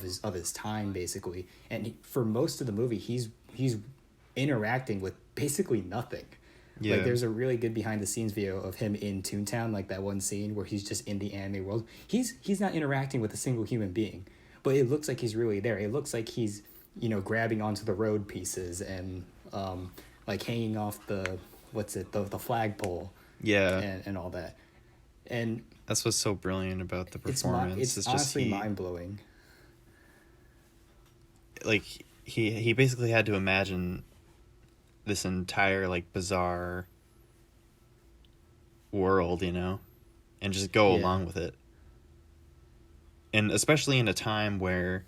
his time, basically. And for most of the movie, he's interacting with basically nothing. Yeah. Like, there's a really good behind the scenes video of him in Toontown, like that one scene where he's just in the anime world. He's not interacting with a single human being, but it looks like he's really there. It looks like he's, grabbing onto the road pieces and like hanging off the flagpole. Yeah. And all that. And that's what's so brilliant about the performance. It's honestly mind-blowing. Like, he basically had to imagine this entire, like, bizarre world, and just go along with it. And especially in a time where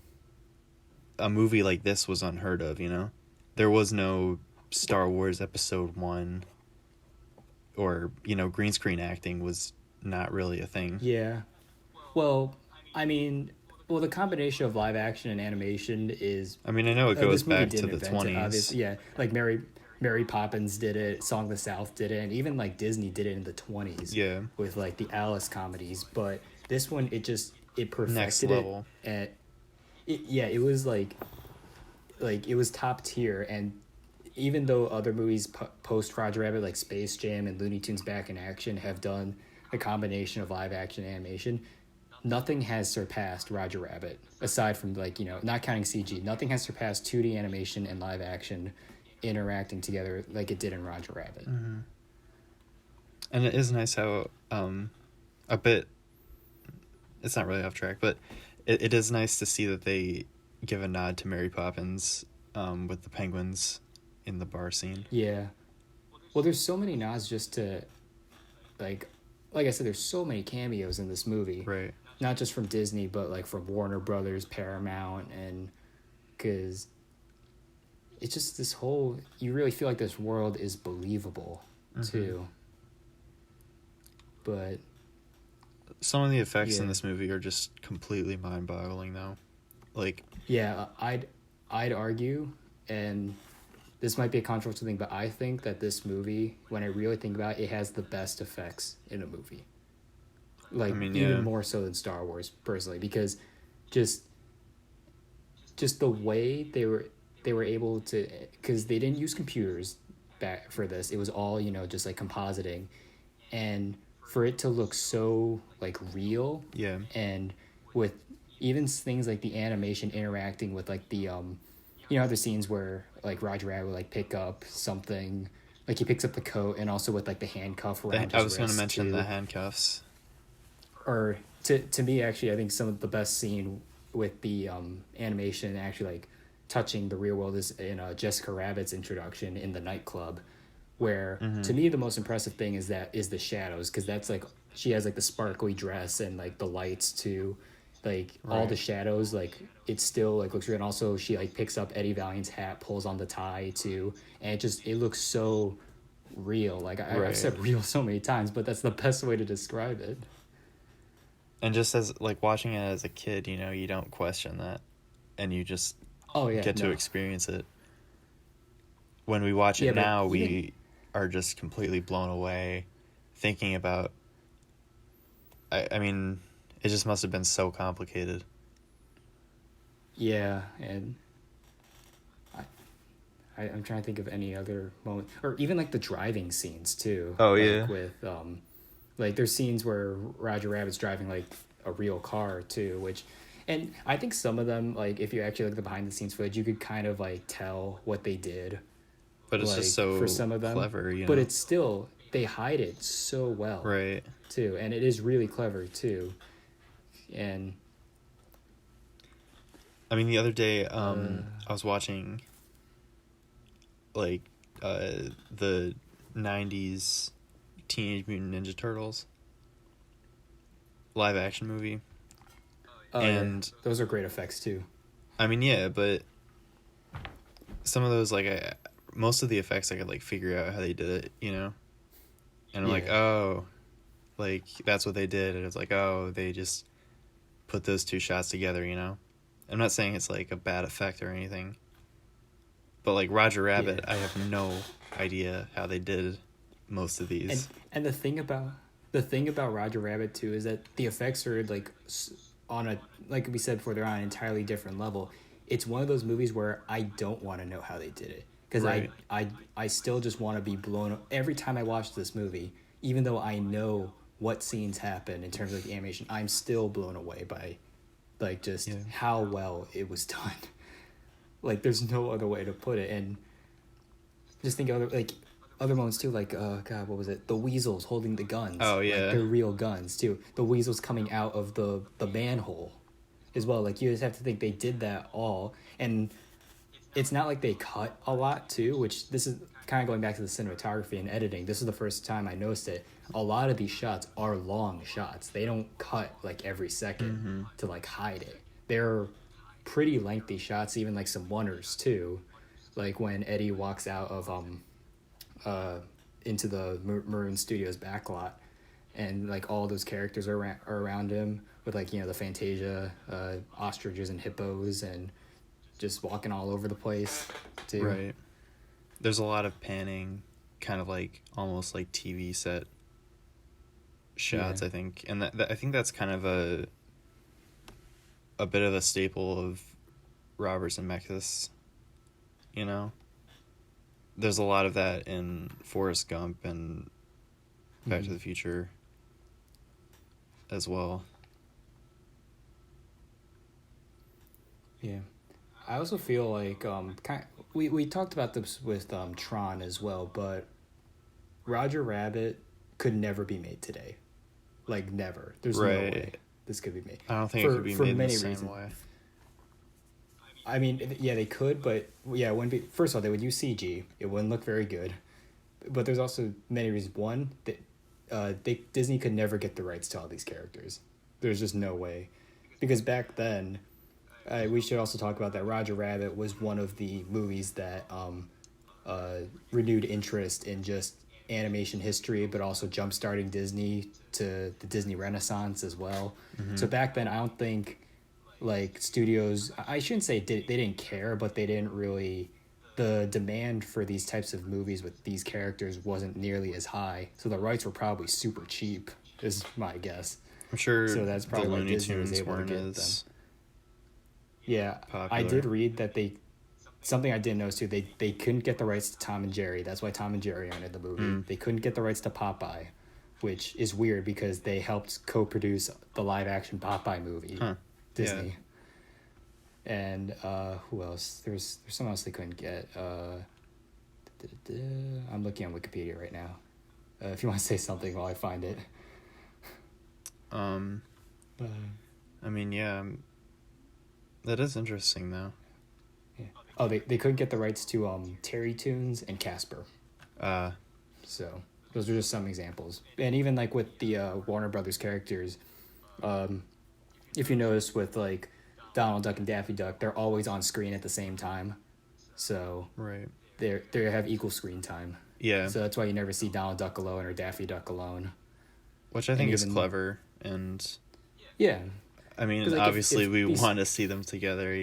a movie like this was unheard of, There was no Star Wars Episode 1 or green screen acting was not really a thing. Yeah. Well, I mean, the combination of live action and animation is. I mean, I know it goes this movie back to didn't the invent it, 20s. obviously. Yeah, like Mary Poppins did it, Song of the South did it, and even like Disney did it in the 20s. Yeah. With like the Alice comedies, but this one it perfected Next level. It was like it was top tier, and even though other movies post Roger Rabbit like Space Jam and Looney Tunes Back in Action have done a combination of live action and animation, nothing has surpassed Roger Rabbit, aside from like not counting CG. Nothing has surpassed 2D animation and live action interacting together like it did in Roger Rabbit. Mm-hmm. And it is nice how a bit, it's not really off track, but it is nice to see that they give a nod to Mary Poppins with the penguins in the bar scene. Yeah. Well, there's so many nods just to like I said, there's so many cameos in this movie. Right. Not just from Disney, but like from Warner Brothers, Paramount, and because it's just this whole, you really feel like this world is believable too. But some of the effects in this movie are just completely mind-boggling though. Like, yeah, I'd argue, and this might be a controversial thing, but I think that this movie, when I really think about it, it has the best effects in a movie. Like, I mean, even more so than Star Wars, personally, because just the way they were able to, because they didn't use computers back for this. It was all just like compositing, and for it to look so like real, and with even things like the animation interacting with like the other scenes where like Roger Rabbit would like pick up something, like he picks up the coat, and also with like the handcuff around his I was going to mention the handcuffs. Or to me, actually, I think some of the best scene with the animation actually like touching the real world is in Jessica Rabbit's introduction in the nightclub, where to me the most impressive thing is the shadows, because that's like she has like the sparkly dress and like the lights too, like all the shadows, like it still like looks real. And also she like picks up Eddie Valiant's hat, pulls on the tie too, and it looks so real. Like I've said real so many times, but that's the best way to describe it. And just as like watching it as a kid, you don't question that, and you just get to experience it. When we watch it now, we are just completely blown away, thinking about. I mean, it just must have been so complicated. Yeah, and I'm trying to think of any other moment, or even like the driving scenes too. Oh like, yeah. With like there's scenes where Roger Rabbit's driving like a real car too, and I think some of them, like if you actually look at the behind the scenes footage, you could kind of like tell what they did. But it's just so for some of them, clever, But it's still, they hide it so well. Right. Too, and it is really clever too. And I mean, the other day, I was watching like the 90s Teenage Mutant Ninja Turtles live action movie. And those are great effects too. I mean, yeah, but some of those, like, most of the effects I could like figure out how they did it, and I'm like, oh, like that's what they did, and it's like, oh, they just put those two shots together, I'm not saying it's like a bad effect or anything, but like Roger Rabbit, I have no idea how they did most of these. And the thing about Roger Rabbit too is that the effects are like on a, like we said before, they're on an entirely different level. It's one of those movies where I don't want to know how they did it, because I still just want to be blown up every time I watch this movie, even though I know what scenes happen in terms of the animation. I'm still blown away by like just how well it was done. Like there's no other way to put it. And just think of other moments too, like God, what was it? The weasels holding the guns. Oh yeah, like, they're real guns too. The weasels coming out of the manhole as well. Like you just have to think they did that all, and it's not like they cut a lot too, which this is kind of going back to the cinematography and editing. This is the first time I noticed it. A lot of these shots are long shots. They don't cut like every second to like hide it. They're pretty lengthy shots, even like some oneers too. Like when Eddie walks out of into the Maroon Studios backlot, and like all those characters are around him with like the Fantasia, ostriches and hippos, and just walking all over the place too. Right. There's a lot of panning, kind of like almost like TV set shots, I think, and I think that's kind of a bit of a staple of Robert Zemeckis. There's a lot of that in Forrest Gump and Back to the Future as well. Yeah, I also feel like we talked about this with Tron as well, but Roger Rabbit could never be made today. Like never. There's no way this could be made. I don't think it could be made in the same way. I mean, yeah, they could, but yeah, it wouldn't be. First of all, they would use CG. It wouldn't look very good. But there's also many reasons. One, that Disney could never get the rights to all these characters. There's just no way, because back then, we should also talk about that Roger Rabbit was one of the movies that renewed interest in just animation history, but also jump-starting Disney to the Disney Renaissance as well. So back then, I don't think like studios, I shouldn't say they didn't care, but they didn't really, the demand for these types of movies with these characters wasn't nearly as high, so the rights were probably super cheap is my guess. I'm sure so that's probably the why Looney Disney was Tunes able to weren't get as them. Yeah, popular. I did read that something I didn't notice too, they couldn't get the rights to Tom and Jerry. That's why Tom and Jerry aren't in the movie. They couldn't get the rights to Popeye, which is weird because they helped co-produce the live action Popeye movie. Disney. Yeah. And who else? There's someone else they couldn't get. I'm looking on Wikipedia right now. If you want to say something while I find it. I mean, yeah, that is interesting though. Yeah. Oh, they couldn't get the rights to Terry Toons and Casper. So those are just some examples. And even like with the Warner Brothers characters, if you notice with like Donald Duck and Daffy Duck, they're always on screen at the same time. So they have equal screen time. Yeah. So that's why you never see Donald Duck alone or Daffy Duck alone. Which I think is clever, and yeah. I mean, like obviously we want to see them together,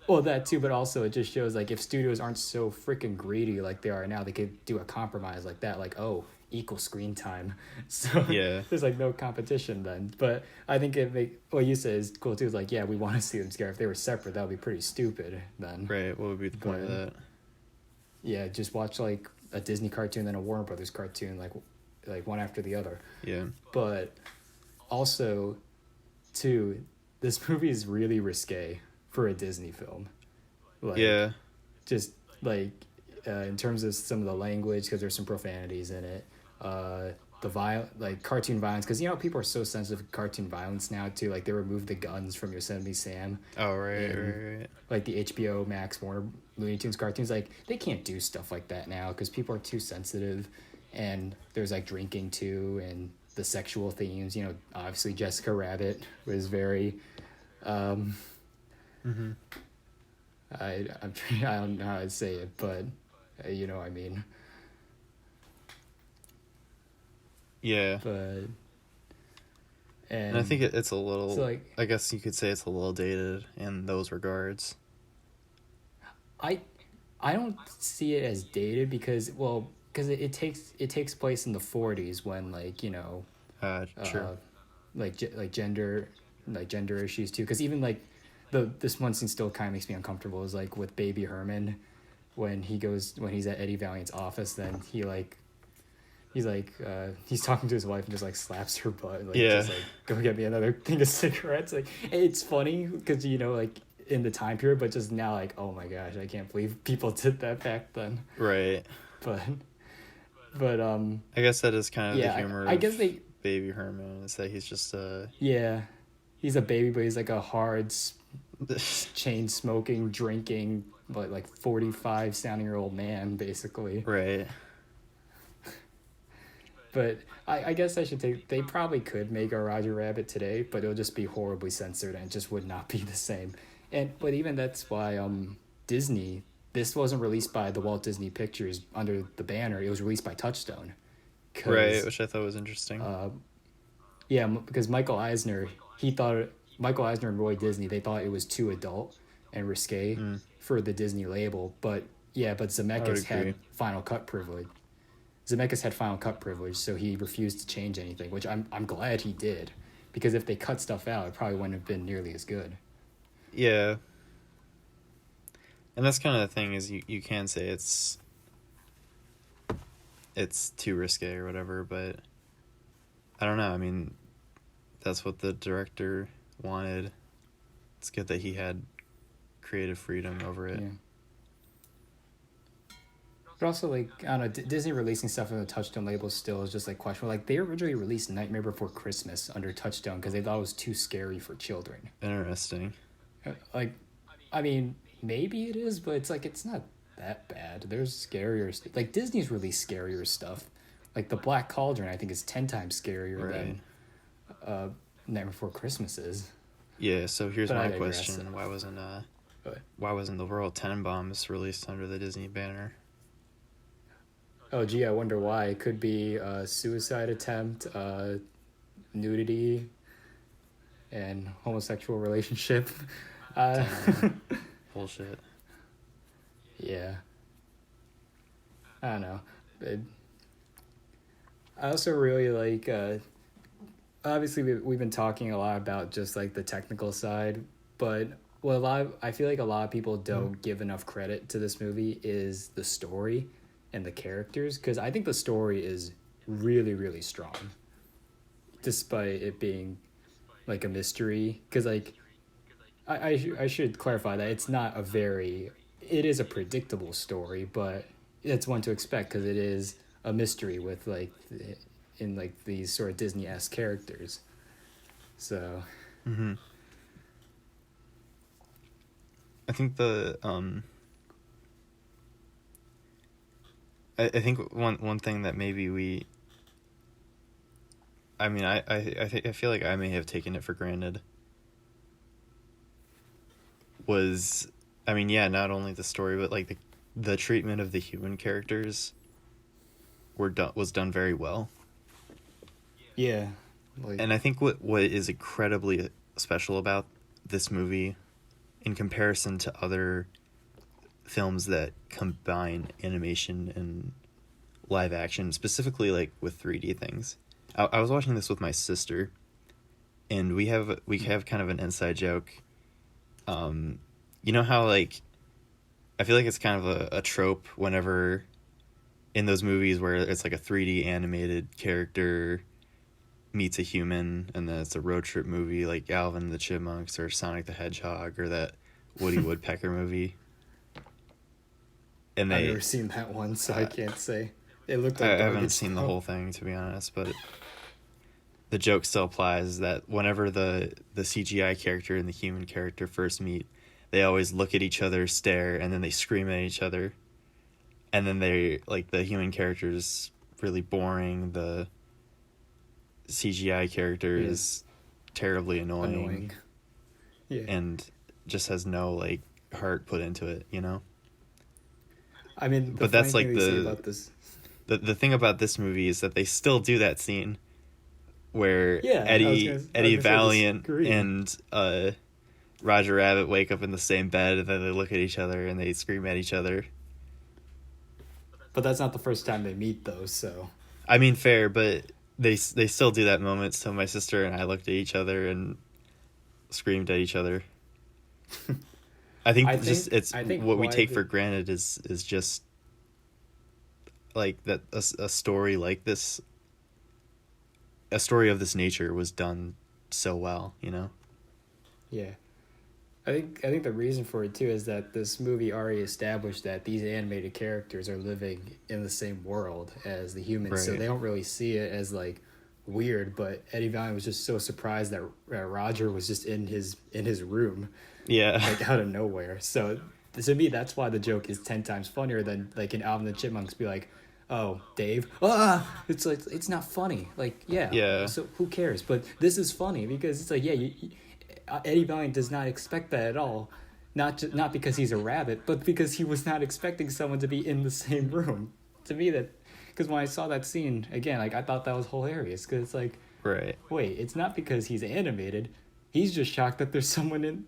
Well, that too, but also it just shows like if studios aren't so freaking greedy like they are now, they could do a compromise like that, like equal screen time. So yeah, there's like no competition then. But I think what you said is cool too. Is like, yeah, we want to see them together. If they were separate, that would be pretty stupid then. Right. What would be the point of that? Yeah, just watch like a Disney cartoon, then a Warner Brothers cartoon, like one after the other. Yeah. But also, too, this movie is really risque for a Disney film. Like, yeah. Just like in terms of some of the language, because there's some profanities in it. The cartoon violence, because people are so sensitive to cartoon violence now too. Like they removed the guns from Yosemite Sam. Oh right. Like the HBO Max Warner Looney Tunes cartoons, like they can't do stuff like that now because people are too sensitive, and there's like drinking too, and the sexual themes. Obviously Jessica Rabbit was very. I don't know how to say it, but you know what I mean. Yeah. But and I think it's a little, I guess you could say it's a little dated in those regards. I don't see it as dated because it takes place in the 40s when sure. gender issues too, because even like this one scene still kind of makes me uncomfortable is like with Baby Herman when he's at Eddie Valiant's office, then he's talking to his wife and just like slaps her butt, just like go get me another thing of cigarettes. Like it's funny because like in the time period, but just now like, oh my gosh, I can't believe people did that back then. Right. But I guess that is kind of the humor. I guess Baby Herman is that he's just he's a baby, but he's like a hard chain smoking, drinking, but like 45 sounding year old man basically. Right. But I guess they probably could make a Roger Rabbit today, but it'll just be horribly censored and it just would not be the same. But even that's why Disney this wasn't released by the Walt Disney Pictures under the banner. It was released by Touchstone. Right, which I thought was interesting. Yeah, because Michael Eisner and Roy Disney, they thought it was too adult and risque for the Disney label. But Zemeckis had final cut privilege. So he refused to change anything, which I'm glad he did, because if they cut stuff out, it probably wouldn't have been nearly as good. Yeah. And that's kind of the thing, is you can say it's too risque or whatever, but I don't know. I mean, that's what the director wanted. It's good that he had creative freedom over it. Yeah. But also, like, I don't know, Disney releasing stuff on the Touchstone label still is just, like, questionable. Like, they originally released Nightmare Before Christmas under Touchstone because they thought it was too scary for children. Interesting. Like, I mean, maybe it is, but it's, like, it's not that bad. There's scarier stuff. Like, Disney's released scarier stuff. Like, The Black Cauldron, I think, is 10 times scarier than Nightmare Before Christmas is. Yeah, so here's my question. Why wasn't the Royal Tenenbaums released under the Disney banner? Oh, gee, I wonder why. It could be suicide attempt, nudity, and homosexual relationship. Bullshit. Yeah. I don't know. I also really like... obviously, we've been talking a lot about just, like, the technical side, but I feel like a lot of people don't give enough credit to this movie is the story and the characters, because I think the story is really, really strong, despite it being, like, a mystery. Because, like, I should clarify that it's not it is a predictable story, but it's one to expect because it is a mystery with, like, in, like, these sort of Disney-esque characters. So... Mm-hmm. I think I think one thing that maybe I feel like I may have taken it for granted was, I mean, yeah, not only the story, but, like, the treatment of the human characters was done very well. Yeah. And I think what is incredibly special about this movie in comparison to other films that combine animation and live action, specifically, like, with 3D things. I was watching this with my sister, and we have kind of an inside joke. You know how, like, I feel like it's kind of a trope whenever in those movies where it's like a 3D animated character meets a human, and then it's a road trip movie like Alvin and the Chipmunks or Sonic the Hedgehog or that Woody Woodpecker movie. And I've never seen that one, so I can't say. It looked like I haven't seen the whole thing, to be honest, but the joke still applies that whenever the CGI character and the human character first meet, they always look at each other, stare, and then they scream at each other. And then they, like, the human character is really boring, the CGI character is terribly annoying. Yeah. And just has no, like, heart put into it, you know? I mean, but that's like the thing about this movie is that they still do that scene where Eddie Valiant and Roger Rabbit wake up in the same bed, and then they look at each other and they scream at each other. But that's not the first time they meet, though. So I mean, fair, but they still do that moment. So my sister and I looked at each other and screamed at each other. I think what we take for granted is just like that a story like this, a story of this nature was done so well, you know? Yeah. I think the reason for it too is that this movie already established that these animated characters are living in the same world as the humans, right. So they don't really see it as like weird, but Eddie Valiant was just so surprised that Roger was just in his room. Yeah. Like out of nowhere. So to me, that's why the joke is 10 times funnier than like in Alvin and the Chipmunks be like, oh, Dave, it's like, it's not funny. Like, yeah. So who cares? But this is funny because it's like, Eddie Valiant does not expect that at all. not because he's a rabbit, but because he was not expecting someone to be in the same room. To me, because when I saw that scene again, like I thought that was hilarious. Because it's like, right, wait, it's not because he's animated. He's just shocked that there's someone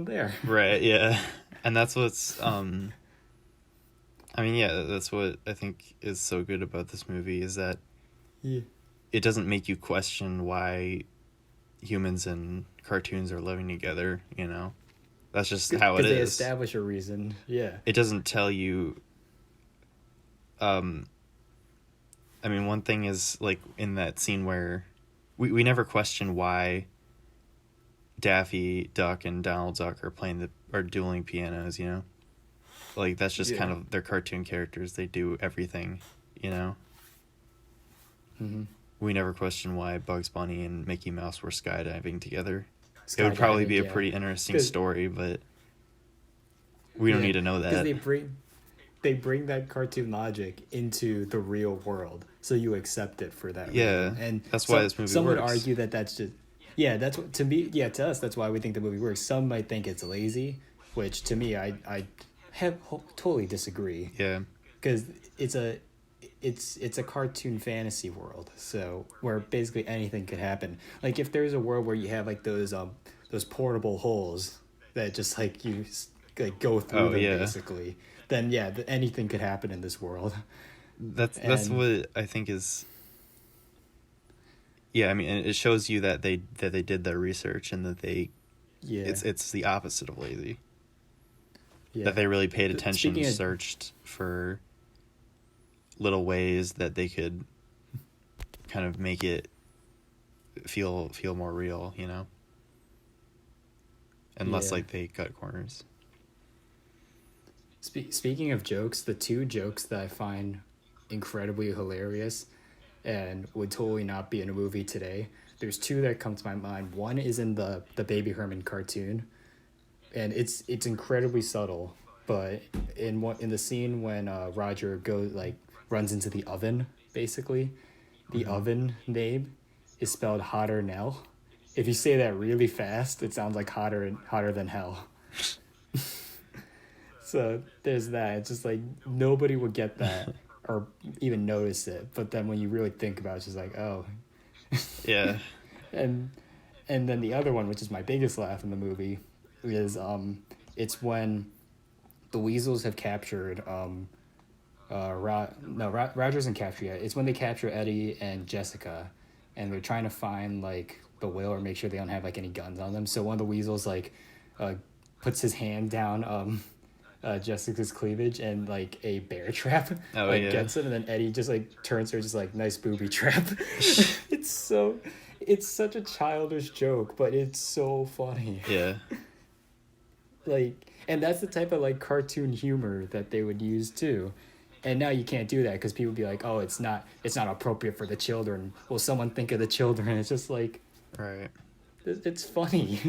there. right, yeah, and that's what's I mean, yeah, that's what I think is so good about this movie is that it doesn't make you question why humans and cartoons are living together. That's just how it is. They establish a reason. Yeah. It doesn't tell you. I mean, one thing is like in that scene where we never question why Daffy Duck and Donald Duck are dueling pianos. Like that's just kind of their cartoon characters. They do everything. Mm-hmm. We never question why Bugs Bunny and Mickey Mouse were skydiving together. It would probably be a pretty interesting story, but we don't need to know that. Because they bring that cartoon logic into the real world, so you accept it for that reason. And that's why this movie some works. Would argue that that's just... Yeah, that's what, to me, to us, that's why we think the movie works. Some might think it's lazy, which to me, I totally disagree. Yeah. Because it's a cartoon fantasy world, so where basically anything could happen. Like if there's a world where you have like those portable holes that just like you like go through them basically, then anything could happen in this world. That's what I think is. Yeah, I mean, it shows you that they did their research and that they. Yeah. It's the opposite of lazy. Yeah. That they really paid attention and searched for little ways that they could kind of make it feel more real, and less like they cut corners. Speaking of jokes, the two jokes that I find incredibly hilarious and would totally not be in a movie today, there's two that come to my mind. One is in the Baby Herman cartoon, and it's incredibly subtle, but in the scene when Roger runs into the oven, basically, the oven name is spelled hotter Nell. If you say that really fast, it sounds like hotter than hell. So there's that. It's just like nobody would get that or even notice it. But then when you really think about it, it's just like, oh. Yeah. And then the other one, which is my biggest laugh in the movie, is it's when the Weasels have captured Roger isn't captured yet. It's when they capture Eddie and Jessica, and they're trying to find like the whale or make sure they don't have like any guns on them. So one of the Weasels puts his hand down Jessica's cleavage, and like a bear trap gets it, and then Eddie just like turns her just like nice booby trap. It's such a childish joke, but it's so funny. Yeah. And that's the type of like cartoon humor that they would use too. And now you can't do that because people would be like, oh, it's not appropriate for the children. Will someone think of the children? It's just like, right. It's funny.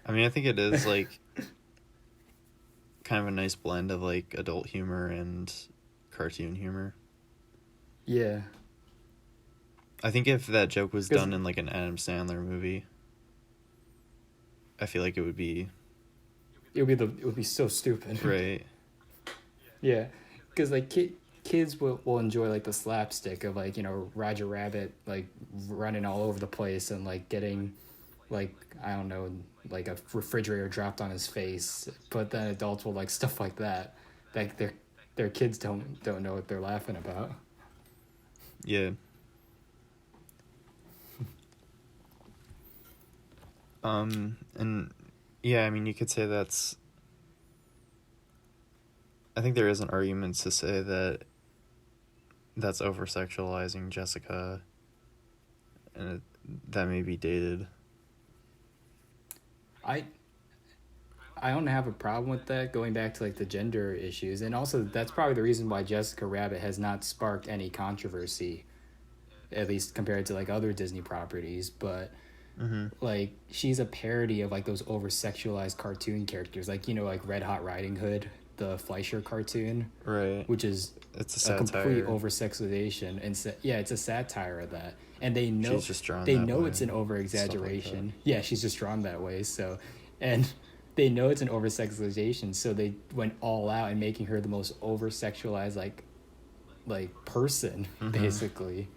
I mean, I think it is like kind of a nice blend of like adult humor and cartoon humor. Yeah. I think if that joke was done in like an Adam Sandler movie, I feel like it would be so stupid. Right. Yeah. Because like kids will enjoy like the slapstick of like, Roger Rabbit like running all over the place and like getting like, I don't know, like a refrigerator dropped on his face. But then adults will like stuff like that. Like their kids don't know what they're laughing about. Yeah. And yeah, I mean, you could say I think there is an argument to say that that's over-sexualizing Jessica, and that may be dated. I don't have a problem with that, going back to like the gender issues, and also that's probably the reason why Jessica Rabbit has not sparked any controversy, at least compared to like other Disney properties. But like she's a parody of like those over-sexualized cartoon characters, like like Red Hot Riding Hood, the Fleischer cartoon, right? Which is it's a complete over-sexualization, and it's a satire of that, and they know she's just drawn they that know way. It's an over-exaggeration. Like yeah, she's just drawn that way. So, and they know it's an over sexualization, so they went all out in making her the most over sexualized like person, basically.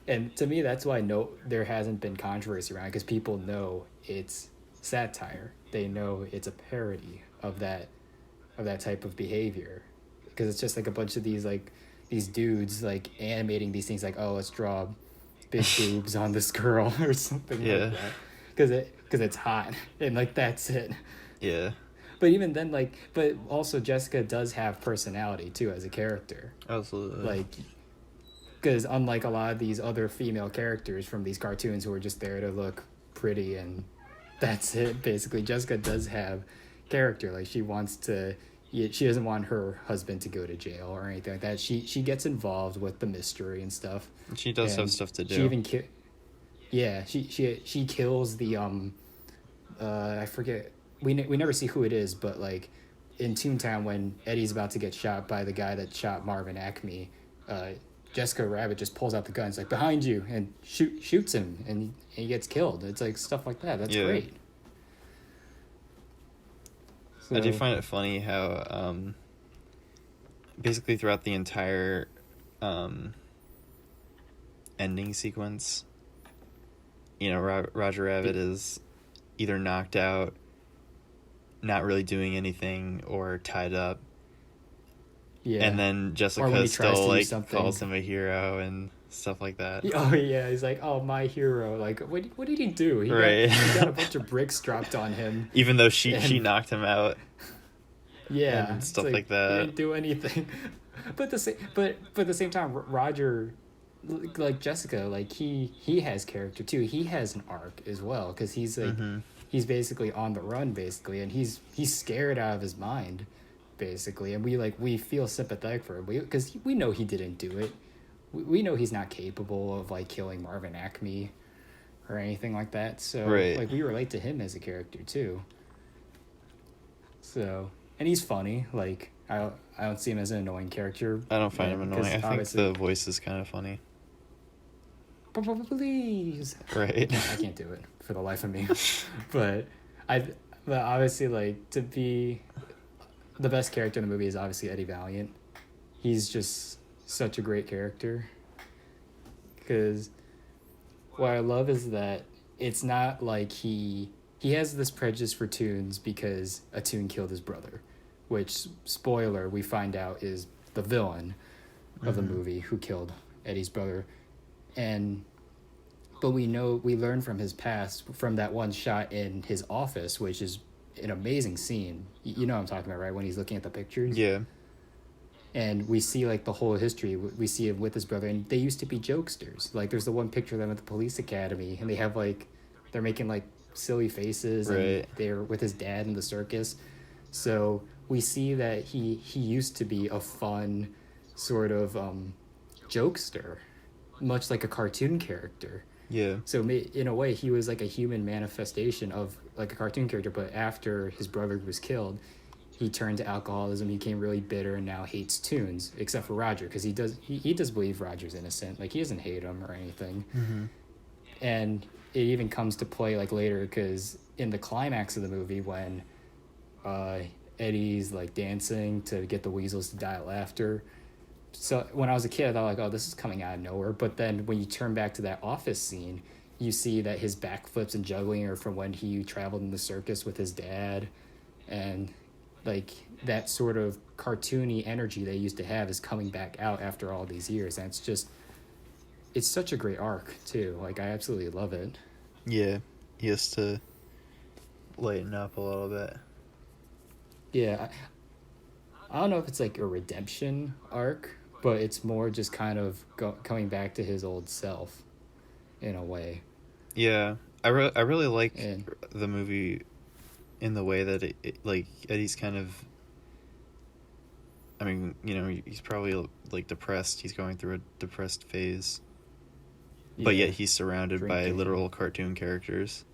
And to me, that's why there hasn't been controversy around it, because people know it's satire. They know it's a parody of that type of behavior, because it's just like a bunch of these dudes like animating these things like, oh, let's draw big boobs on this girl or something like that, because it's hot, and like that's it. Yeah. But even then, but also Jessica does have personality too as a character. Absolutely. Like, because unlike a lot of these other female characters from these cartoons who are just there to look pretty and that's it, basically, Jessica does have character. Like, she doesn't want her husband to go to jail or anything like that. She gets involved with the mystery and stuff. She does have stuff to do. She even she kills the I forget, we never see who it is, but like in Toontown, when Eddie's about to get shot by the guy that shot Marvin Acme, Jessica Rabbit just pulls out the gun. It's like, behind you, and shoots him, and he gets killed. It's like stuff like that. That's great. So, I do find it funny how basically throughout the entire ending sequence, you know, Roger Rabbit is either knocked out, not really doing anything, or tied up. Yeah. And then Jessica still like calls him a hero and stuff like that. Oh yeah, he's like, oh, my hero. Like, what did he do? He got a bunch of bricks dropped on him. Even though she knocked him out. Yeah, and stuff like that. He didn't do anything. But at the same time, Roger, like Jessica, like he has character too. He has an arc as well, because he's like he's basically on the run, basically, and he's scared out of his mind, basically, and we feel sympathetic for him, because we know he didn't do it. We know he's not capable of like killing Marvin Acme or anything like that. So like we relate to him as a character too. So, and he's funny. Like I don't see him as an annoying character. I don't find him annoying. I think the voice is kind of funny. Please. Right. I can't do it for the life of me. but obviously, like, to be the best character in the movie is obviously Eddie Valiant. He's just such a great character. Because what I love is that it's not like he has this prejudice for Toons because a Toon killed his brother, which, spoiler, we find out is the villain of the movie who killed Eddie's brother. But we learn from his past, from that one shot in his office, which is an amazing scene. You know what I'm talking about, right? When he's looking at the pictures. Yeah. And we see like the whole history. We see him with his brother, and they used to be jokesters. Like, there's the one picture of them at the police academy, and they have they're making like silly faces, and they're with his dad in the circus. So we see that he used to be a fun sort of jokester, much like a cartoon character. Yeah. So in a way, he was like a human manifestation of like a cartoon character, but after his brother was killed, he turned to alcoholism, he became really bitter, and now hates Toons, except for Roger, because he does believe Roger's innocent. Like, he doesn't hate him or anything. And it even comes to play like later, because in the climax of the movie, when Eddie's like dancing to get the weasels to die of laughter. So when I was a kid, I thought like, oh, this is coming out of nowhere. But then when you turn back to that office scene, you see that his backflips and juggling are from when he traveled in the circus with his dad. And like that sort of cartoony energy they used to have is coming back out after all these years. And it's such a great arc too. Like, I absolutely love it. Yeah, he has to lighten up a little bit. Yeah, I don't know if it's like a redemption arc, but it's more just kind of coming back to his old self in a way. Yeah, I really like the movie in the way that it like Eddie's kind of, I mean, you know, he's probably like depressed. He's going through a depressed phase. But yet he's surrounded by literal cartoon characters.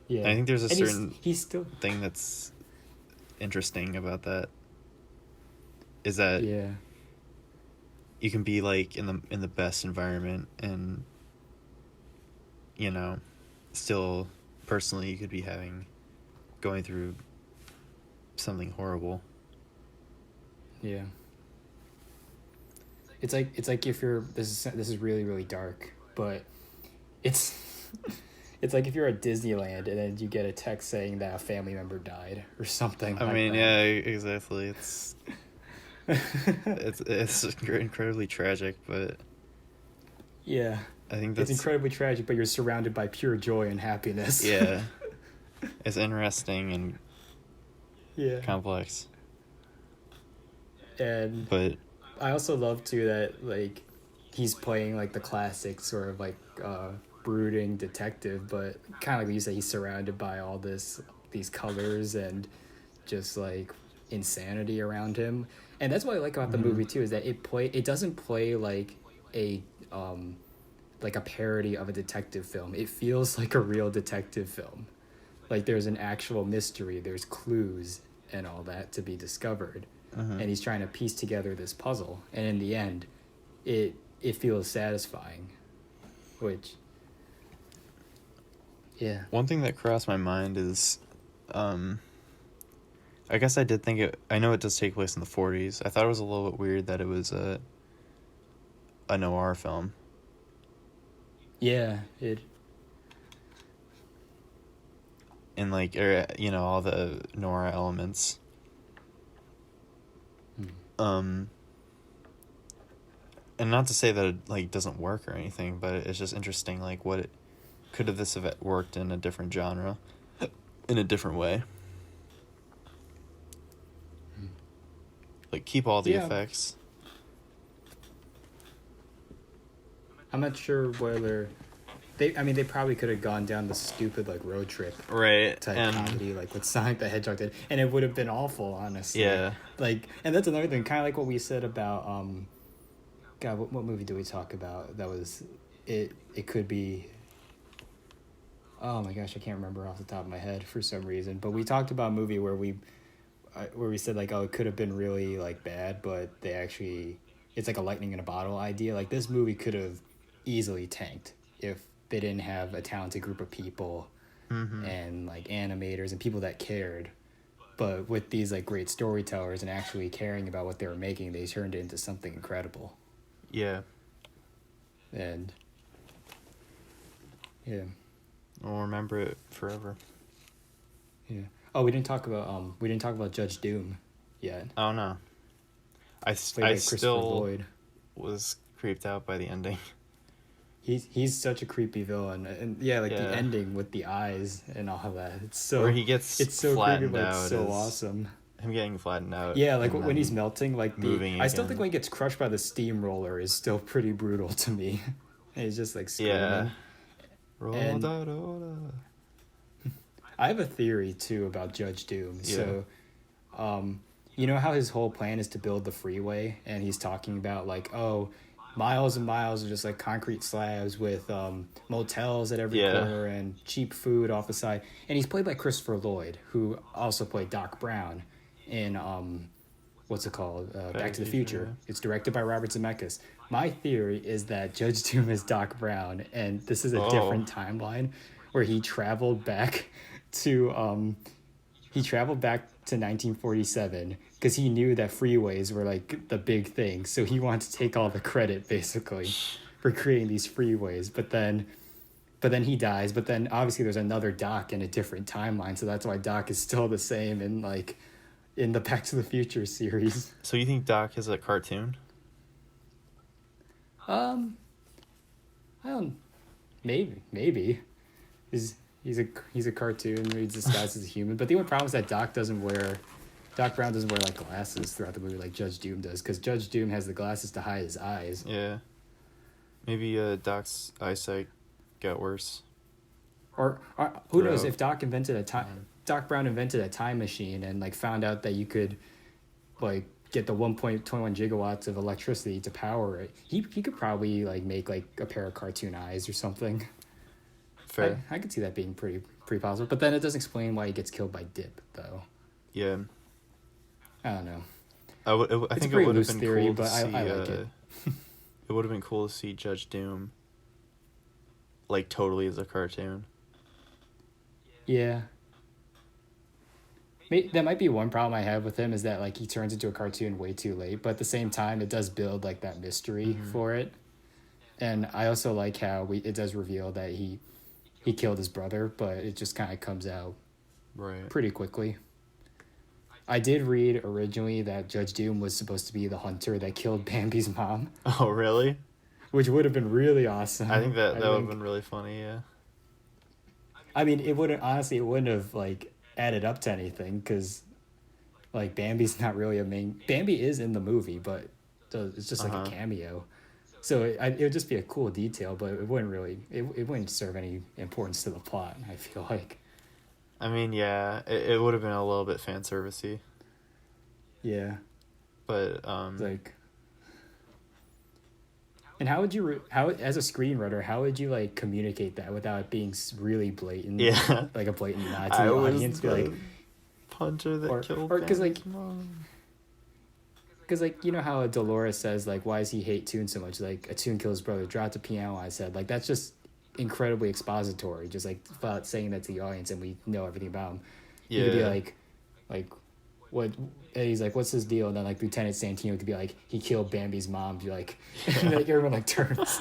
Yeah. And I think there's a certain thing that's interesting about that. Is that you can be like in the best environment, and you know, still personally you could be having going through something horrible. Yeah. It's like if you're this is really really dark, but it's it's like if you're at Disneyland and then you get a text saying that a family member died or something. I mean, yeah, exactly. It's it's incredibly tragic, but yeah, I think that's it's incredibly tragic, but you're surrounded by pure joy and happiness. Yeah, it's interesting and complex. And but I also love too that like he's playing like the classic sort of like brooding detective, but kind of like you said, he's surrounded by all these colors and just like insanity around him. And that's what I like about the movie too, is that it doesn't play like a parody of a detective film. It feels like a real detective film. Like there's an actual mystery, there's clues and all that to be discovered. And he's trying to piece together this puzzle, and in the end it feels satisfying, which one thing that crossed my mind is I guess I did think I know it does take place in the 40s. I thought it was a little bit weird that it was a noir film. Yeah, it. And like, all the noir elements. And not to say that it like doesn't work or anything, but it's just interesting. Like, what could have this have worked in a different genre, in a different way? Like, keep all the effects. I'm not sure whether they probably could have gone down the stupid like road trip type comedy like what Sonic the Hedgehog did, and it would have been awful, honestly. Yeah. Like, and that's another thing, kind of like what we said about God, what movie do we talk about that was it could be, oh my gosh, I can't remember off the top of my head for some reason, but we talked about a movie where we said like, oh, it could have been really like bad, but it's like a lightning in a bottle idea. Like, this movie could have easily tanked if they didn't have a talented group of people and like animators and people that cared. But with these like great storytellers and actually caring about what they were making, they turned it into something incredible. Yeah. And I'll remember it forever. Yeah. Oh, we didn't talk about Judge Doom yet. Oh no. I still Lloyd. Was creeped out by the ending. He's such a creepy villain, and the ending with the eyes and all of that. It's so where he gets it's so flattened creepy, but out. It's so awesome. Him getting flattened out. Yeah, like when he's melting, like I still again. think when he gets crushed by the steamroller is still pretty brutal to me. And he's just like screaming. Yeah. And I have a theory too about Judge Doom. Yeah. So, you know how his whole plan is to build the freeway, and he's talking about like, oh, miles and miles of just like concrete slabs with motels at every corner and cheap food off the side. And he's played by Christopher Lloyd, who also played Doc Brown in what's it called? Back to the Future. Yeah. It's directed by Robert Zemeckis. My theory is that Judge Doom is Doc Brown, and this is a different timeline where he traveled back to 1947 because he knew that freeways were like the big thing, so he wanted to take all the credit basically for creating these freeways. But then he dies. But then obviously there's another Doc in a different timeline, so that's why Doc is still the same in the Back to the Future series. So you think Doc is a cartoon? I don't. Maybe. He's a cartoon. He's disguised as a human. But the only problem is that Doc Brown doesn't wear like glasses throughout the movie like Judge Doom does, because Judge Doom has the glasses to hide his eyes. Yeah. Maybe Doc's eyesight got worse. Or who knows if Doc Brown invented a time machine and like found out that you could like get the 1.21 gigawatts of electricity to power it. He could probably like make like a pair of cartoon eyes or something. Fair. I could see that being pretty possible, but then it doesn't explain why he gets killed by Dip, though. Yeah. I don't know. I think it would have been theory, cool but to see. I like it. It would have been cool to see Judge Doom, like totally as a cartoon. Yeah. That might be one problem I have with him, is that like he turns into a cartoon way too late, but at the same time it does build like that mystery for it. And I also like how it does reveal that he killed his brother, but it just kind of comes out Right. pretty quickly. I did read originally that Judge Doom was supposed to be the hunter that killed Bambi's mom, Oh, really? which would have been really awesome. I think that would have been really funny, yeah. I mean, it wouldn't have like added up to anything, because like Bambi's not really a main. Bambi is in the movie, but it's just like a cameo. So it would just be a cool detail, but it wouldn't really it wouldn't serve any importance to the plot, I feel like. I mean, yeah, it would have been a little bit fan servicey. Yeah. But like, and how would you how as a screenwriter, how would you like communicate that without it being really blatant? Yeah. Like a blatant nod to the audience, be like puncher that killed because like Bambi's mom. because like, you know how Dolores says like, why does he hate Toon so much? Like, a Toon killed his brother, dropped a piano. I said like, that's just incredibly expository, just like about saying that to the audience, and we know everything about him. Yeah. You could be like what, and he's like, what's his deal? And then like Lieutenant Santino could be like, he killed Bambi's mom. Be like, and like everyone like turns.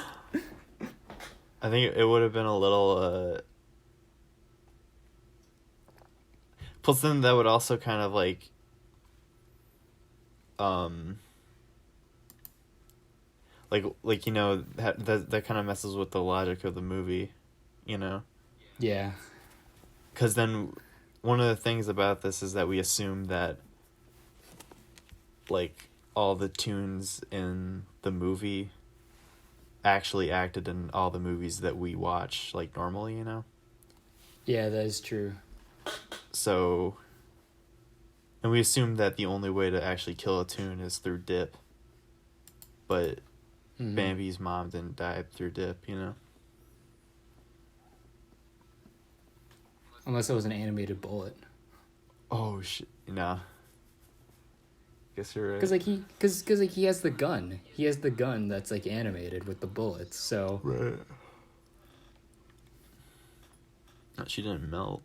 I think it would have been a little plus then that would also kind of like like you know, that kind of messes with the logic of the movie, you know. Yeah. Because then one of the things about this is that we assume that like all the tunes in the movie actually acted in all the movies that we watch like normally, you know. Yeah, that is true. So, and we assume that the only way to actually kill a tune is through dip, but Bambi's mom didn't die through dip, you know. Unless it was an animated bullet. Oh shit! Nah. Guess you're right. Because he has the gun. He has the gun that's like animated with the bullets. So right. No, she didn't melt.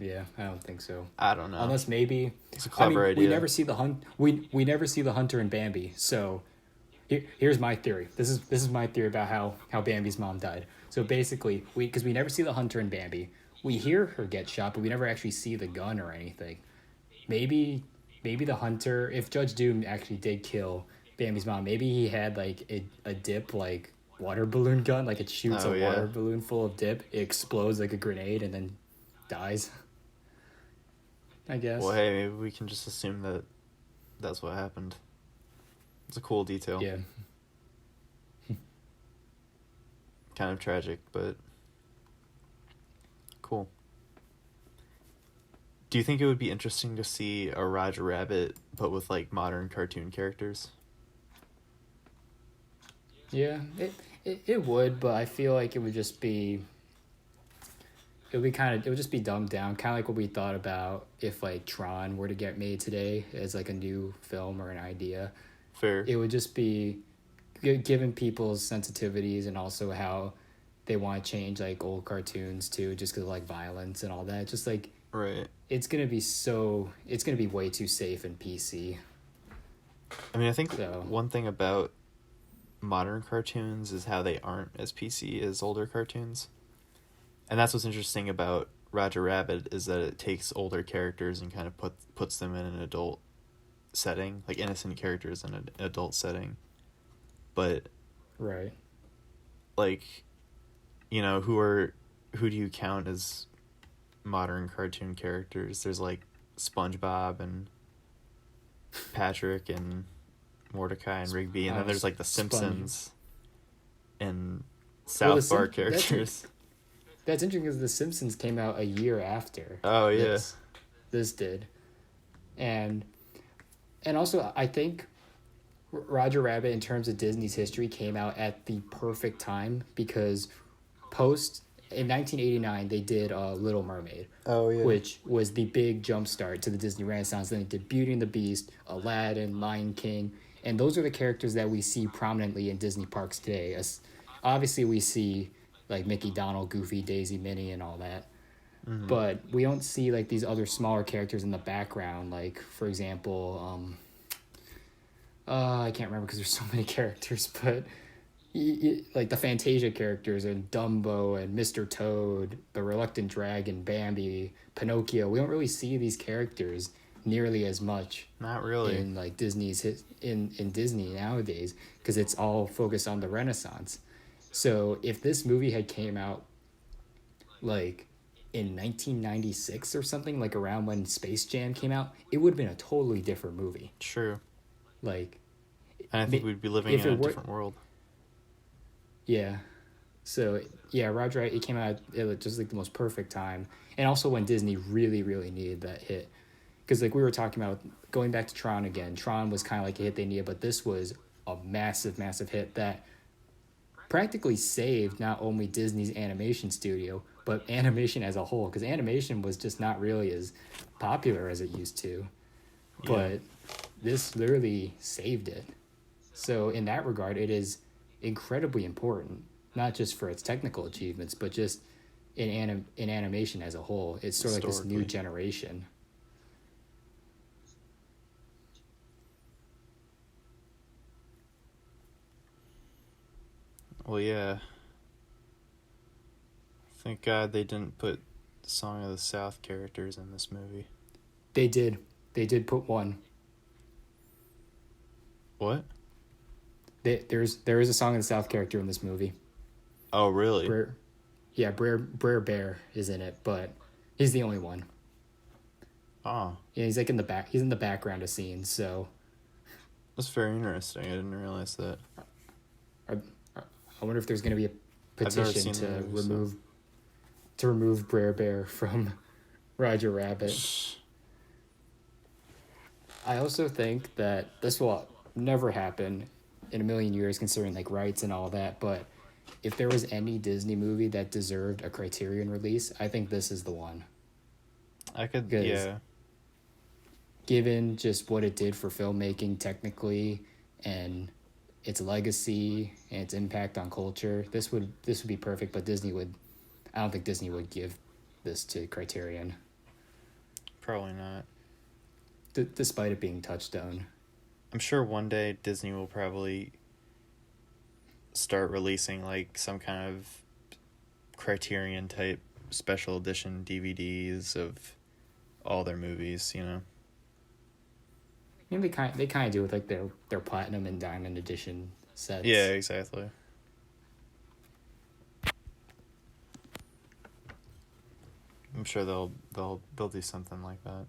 Yeah, I don't think so. I don't know. Unless maybe it's a clever idea. We never see the we never see the hunter in Bambi. So here's my theory. This is my theory about how Bambi's mom died. So basically, because we never see the hunter in Bambi, we hear her get shot, but we never actually see the gun or anything. Maybe the hunter, if Judge Doom actually did kill Bambi's mom, maybe he had like a dip like water balloon gun, like it shoots water balloon full of dip, it explodes like a grenade, and then dies. I guess. Well, hey, maybe we can just assume that that's what happened. It's a cool detail. Yeah. Kind of tragic, but cool. Do you think it would be interesting to see a Roger Rabbit, but with like modern cartoon characters? Yeah, it would, but I feel like it would just be. It would just be dumbed down, kind of like what we thought about if like Tron were to get made today as like a new film or an idea. Fair. It would just be given people's sensitivities and also how they want to change like old cartoons too, just because of like violence and all that. Just like right. It's gonna be way too safe and PC. I mean, I think one thing about modern cartoons is how they aren't as PC as older cartoons. And that's what's interesting about Roger Rabbit, is that it takes older characters and kind of puts them in an adult setting, like innocent characters in an adult setting. But right, like, you know, who do you count as modern cartoon characters? There's like SpongeBob and Patrick and Mordecai and Rigby, and then there's like the Simpsons and South Park characters. That's interesting because The Simpsons came out a year after. Oh yeah, this did, and also I think Roger Rabbit, in terms of Disney's history, came out at the perfect time, because in 1989 they did Little Mermaid. Oh yeah, which was the big jumpstart to the Disney Renaissance. Then they did Beauty and the Beast, Aladdin, Lion King, and those are the characters that we see prominently in Disney parks today. Obviously we see like Mickey, Donald, Goofy, Daisy, Minnie, and all that. but we don't see like these other smaller characters in the background. Like for example, I can't remember because there's so many characters, but like the Fantasia characters and Dumbo and Mr. Toad, the Reluctant Dragon, Bambi, Pinocchio. We don't really see these characters nearly as much. Not really. In like Disney's in Disney nowadays, because it's all focused on the Renaissance. So if this movie had came out like in 1996 or something, like around when Space Jam came out, it would have been a totally different movie. True. Like, and I think we'd be living in a different world. Yeah. So yeah, Roger, it came out at just like the most perfect time, and also when Disney really, really needed that hit. Because like we were talking about, going back to Tron again, Tron was kind of like a hit they needed, but this was a massive, massive hit that practically saved not only Disney's animation studio, but animation as a whole, because animation was just not really as popular as it used to. Yeah. But this literally saved it. So in that regard, it is incredibly important, not just for its technical achievements, but just in animation as a whole. It's sort of like this new generation. Well, yeah. Thank God they didn't put Song of the South characters in this movie. They did. They did put one. What? There is a Song of the South character in this movie. Oh, really? Brer Bear is in it, but he's the only one. Oh. Yeah, he's like in the back. He's in the background of scenes, so. That's very interesting. I didn't realize that. I wonder if there's going to be a petition to remove Brer Bear from Roger Rabbit. I also think that this will never happen in a million years, considering like rights and all that, but if there was any Disney movie that deserved a Criterion release, I think this is the one. Yeah. Given just what it did for filmmaking technically and its legacy and its impact on culture, this would be perfect, but I don't think Disney would give this to Criterion. Probably not. Despite it being Touchstone. I'm sure one day Disney will probably start releasing like some kind of Criterion type special edition DVDs of all their movies, you know. I mean, they kind of do with like their platinum and diamond edition sets. Yeah, exactly. I'm sure they'll do something like that.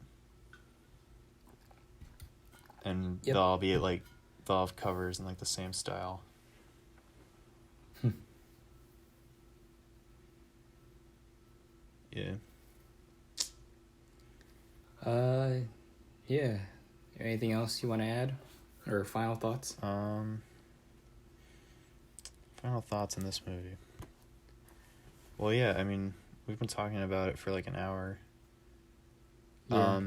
And yep. they'll have covers in like the same style. Yeah. Yeah. Anything else you want to add? Or final thoughts? Final thoughts on this movie. Well, yeah, I mean, we've been talking about it for like an hour. Yeah.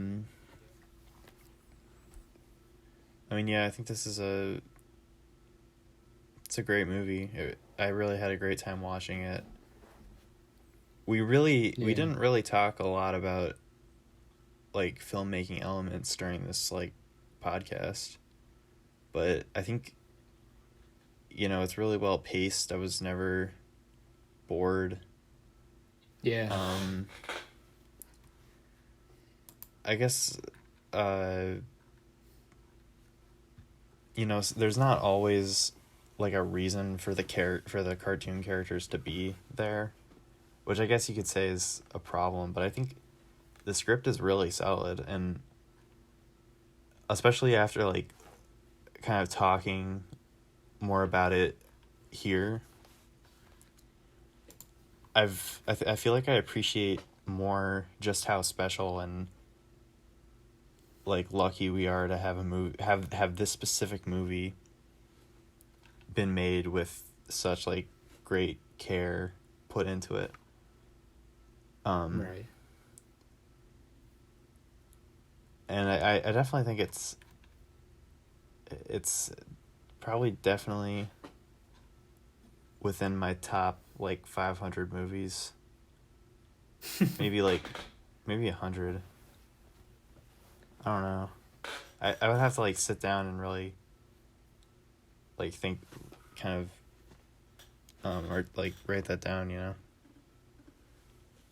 I mean, yeah, I think this is it's a great movie. I really had a great time watching it. We didn't really talk a lot about like filmmaking elements during this like podcast, but I think, you know, it's really well paced. I was never bored. Yeah. I guess you know, there's not always like a reason for the cartoon characters to be there, which I guess you could say is a problem, but I think the script is really solid, and especially after like kind of talking more about it here, I feel like I appreciate more just how special and like lucky we are to have a movie have this specific movie been made with such like great care put into it. Right. And I definitely think it's probably definitely within my top like 500 movies. maybe 100. I don't know. I would have to like sit down and really like think, kind of, or like write that down, you know.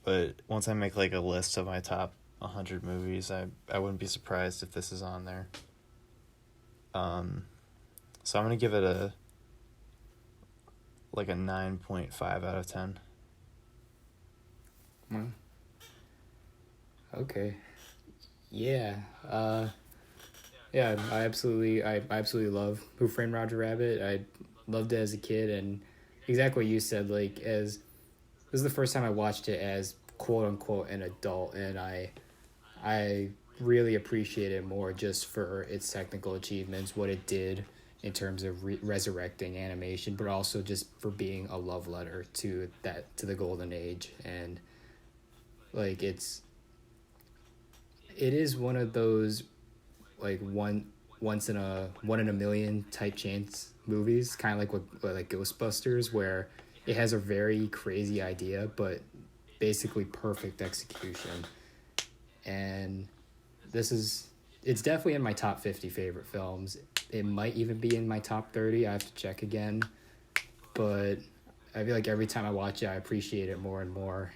But once I make like a list of my top 100 movies, I wouldn't be surprised if this is on there. So I'm gonna give it a 9.5 out of 10. Okay. Yeah. Yeah, I absolutely love Who Framed Roger Rabbit. I loved it as a kid, and exactly what you said, like, as this is the first time I watched it as quote unquote an adult, and I really appreciate it more just for its technical achievements, what it did in terms of resurrecting animation, but also just for being a love letter to the golden age. And like it is one of those like once in a million type chance movies, kind of like what like Ghostbusters, where it has a very crazy idea but basically perfect execution. And it's definitely in my top 50 favorite films. It might even be in my top 30. I have to check again, but I feel like every time I watch it I appreciate it more and more,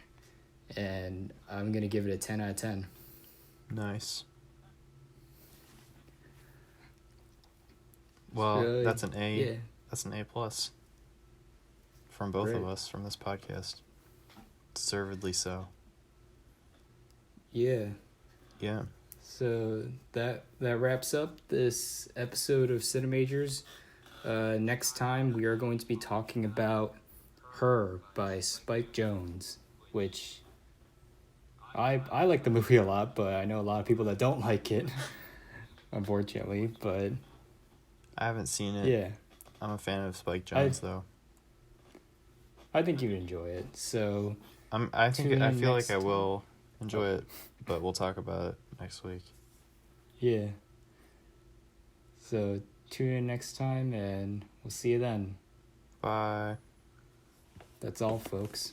and I'm gonna give it a 10 out of 10. Nice. Well, that's an A. Yeah. That's an A plus from both of us from this podcast. Deservedly so. Yeah. Yeah. So that wraps up this episode of CineMajors. Next time we are going to be talking about Her by Spike Jonze, which I like the movie a lot, but I know a lot of people that don't like it, unfortunately. But I haven't seen it. Yeah. I'm a fan of Spike Jonze, though. I think you'd enjoy it. So I feel like I will enjoy it, but we'll talk about it next week. Yeah. So tune in next time, and we'll see you then. Bye. That's all, folks.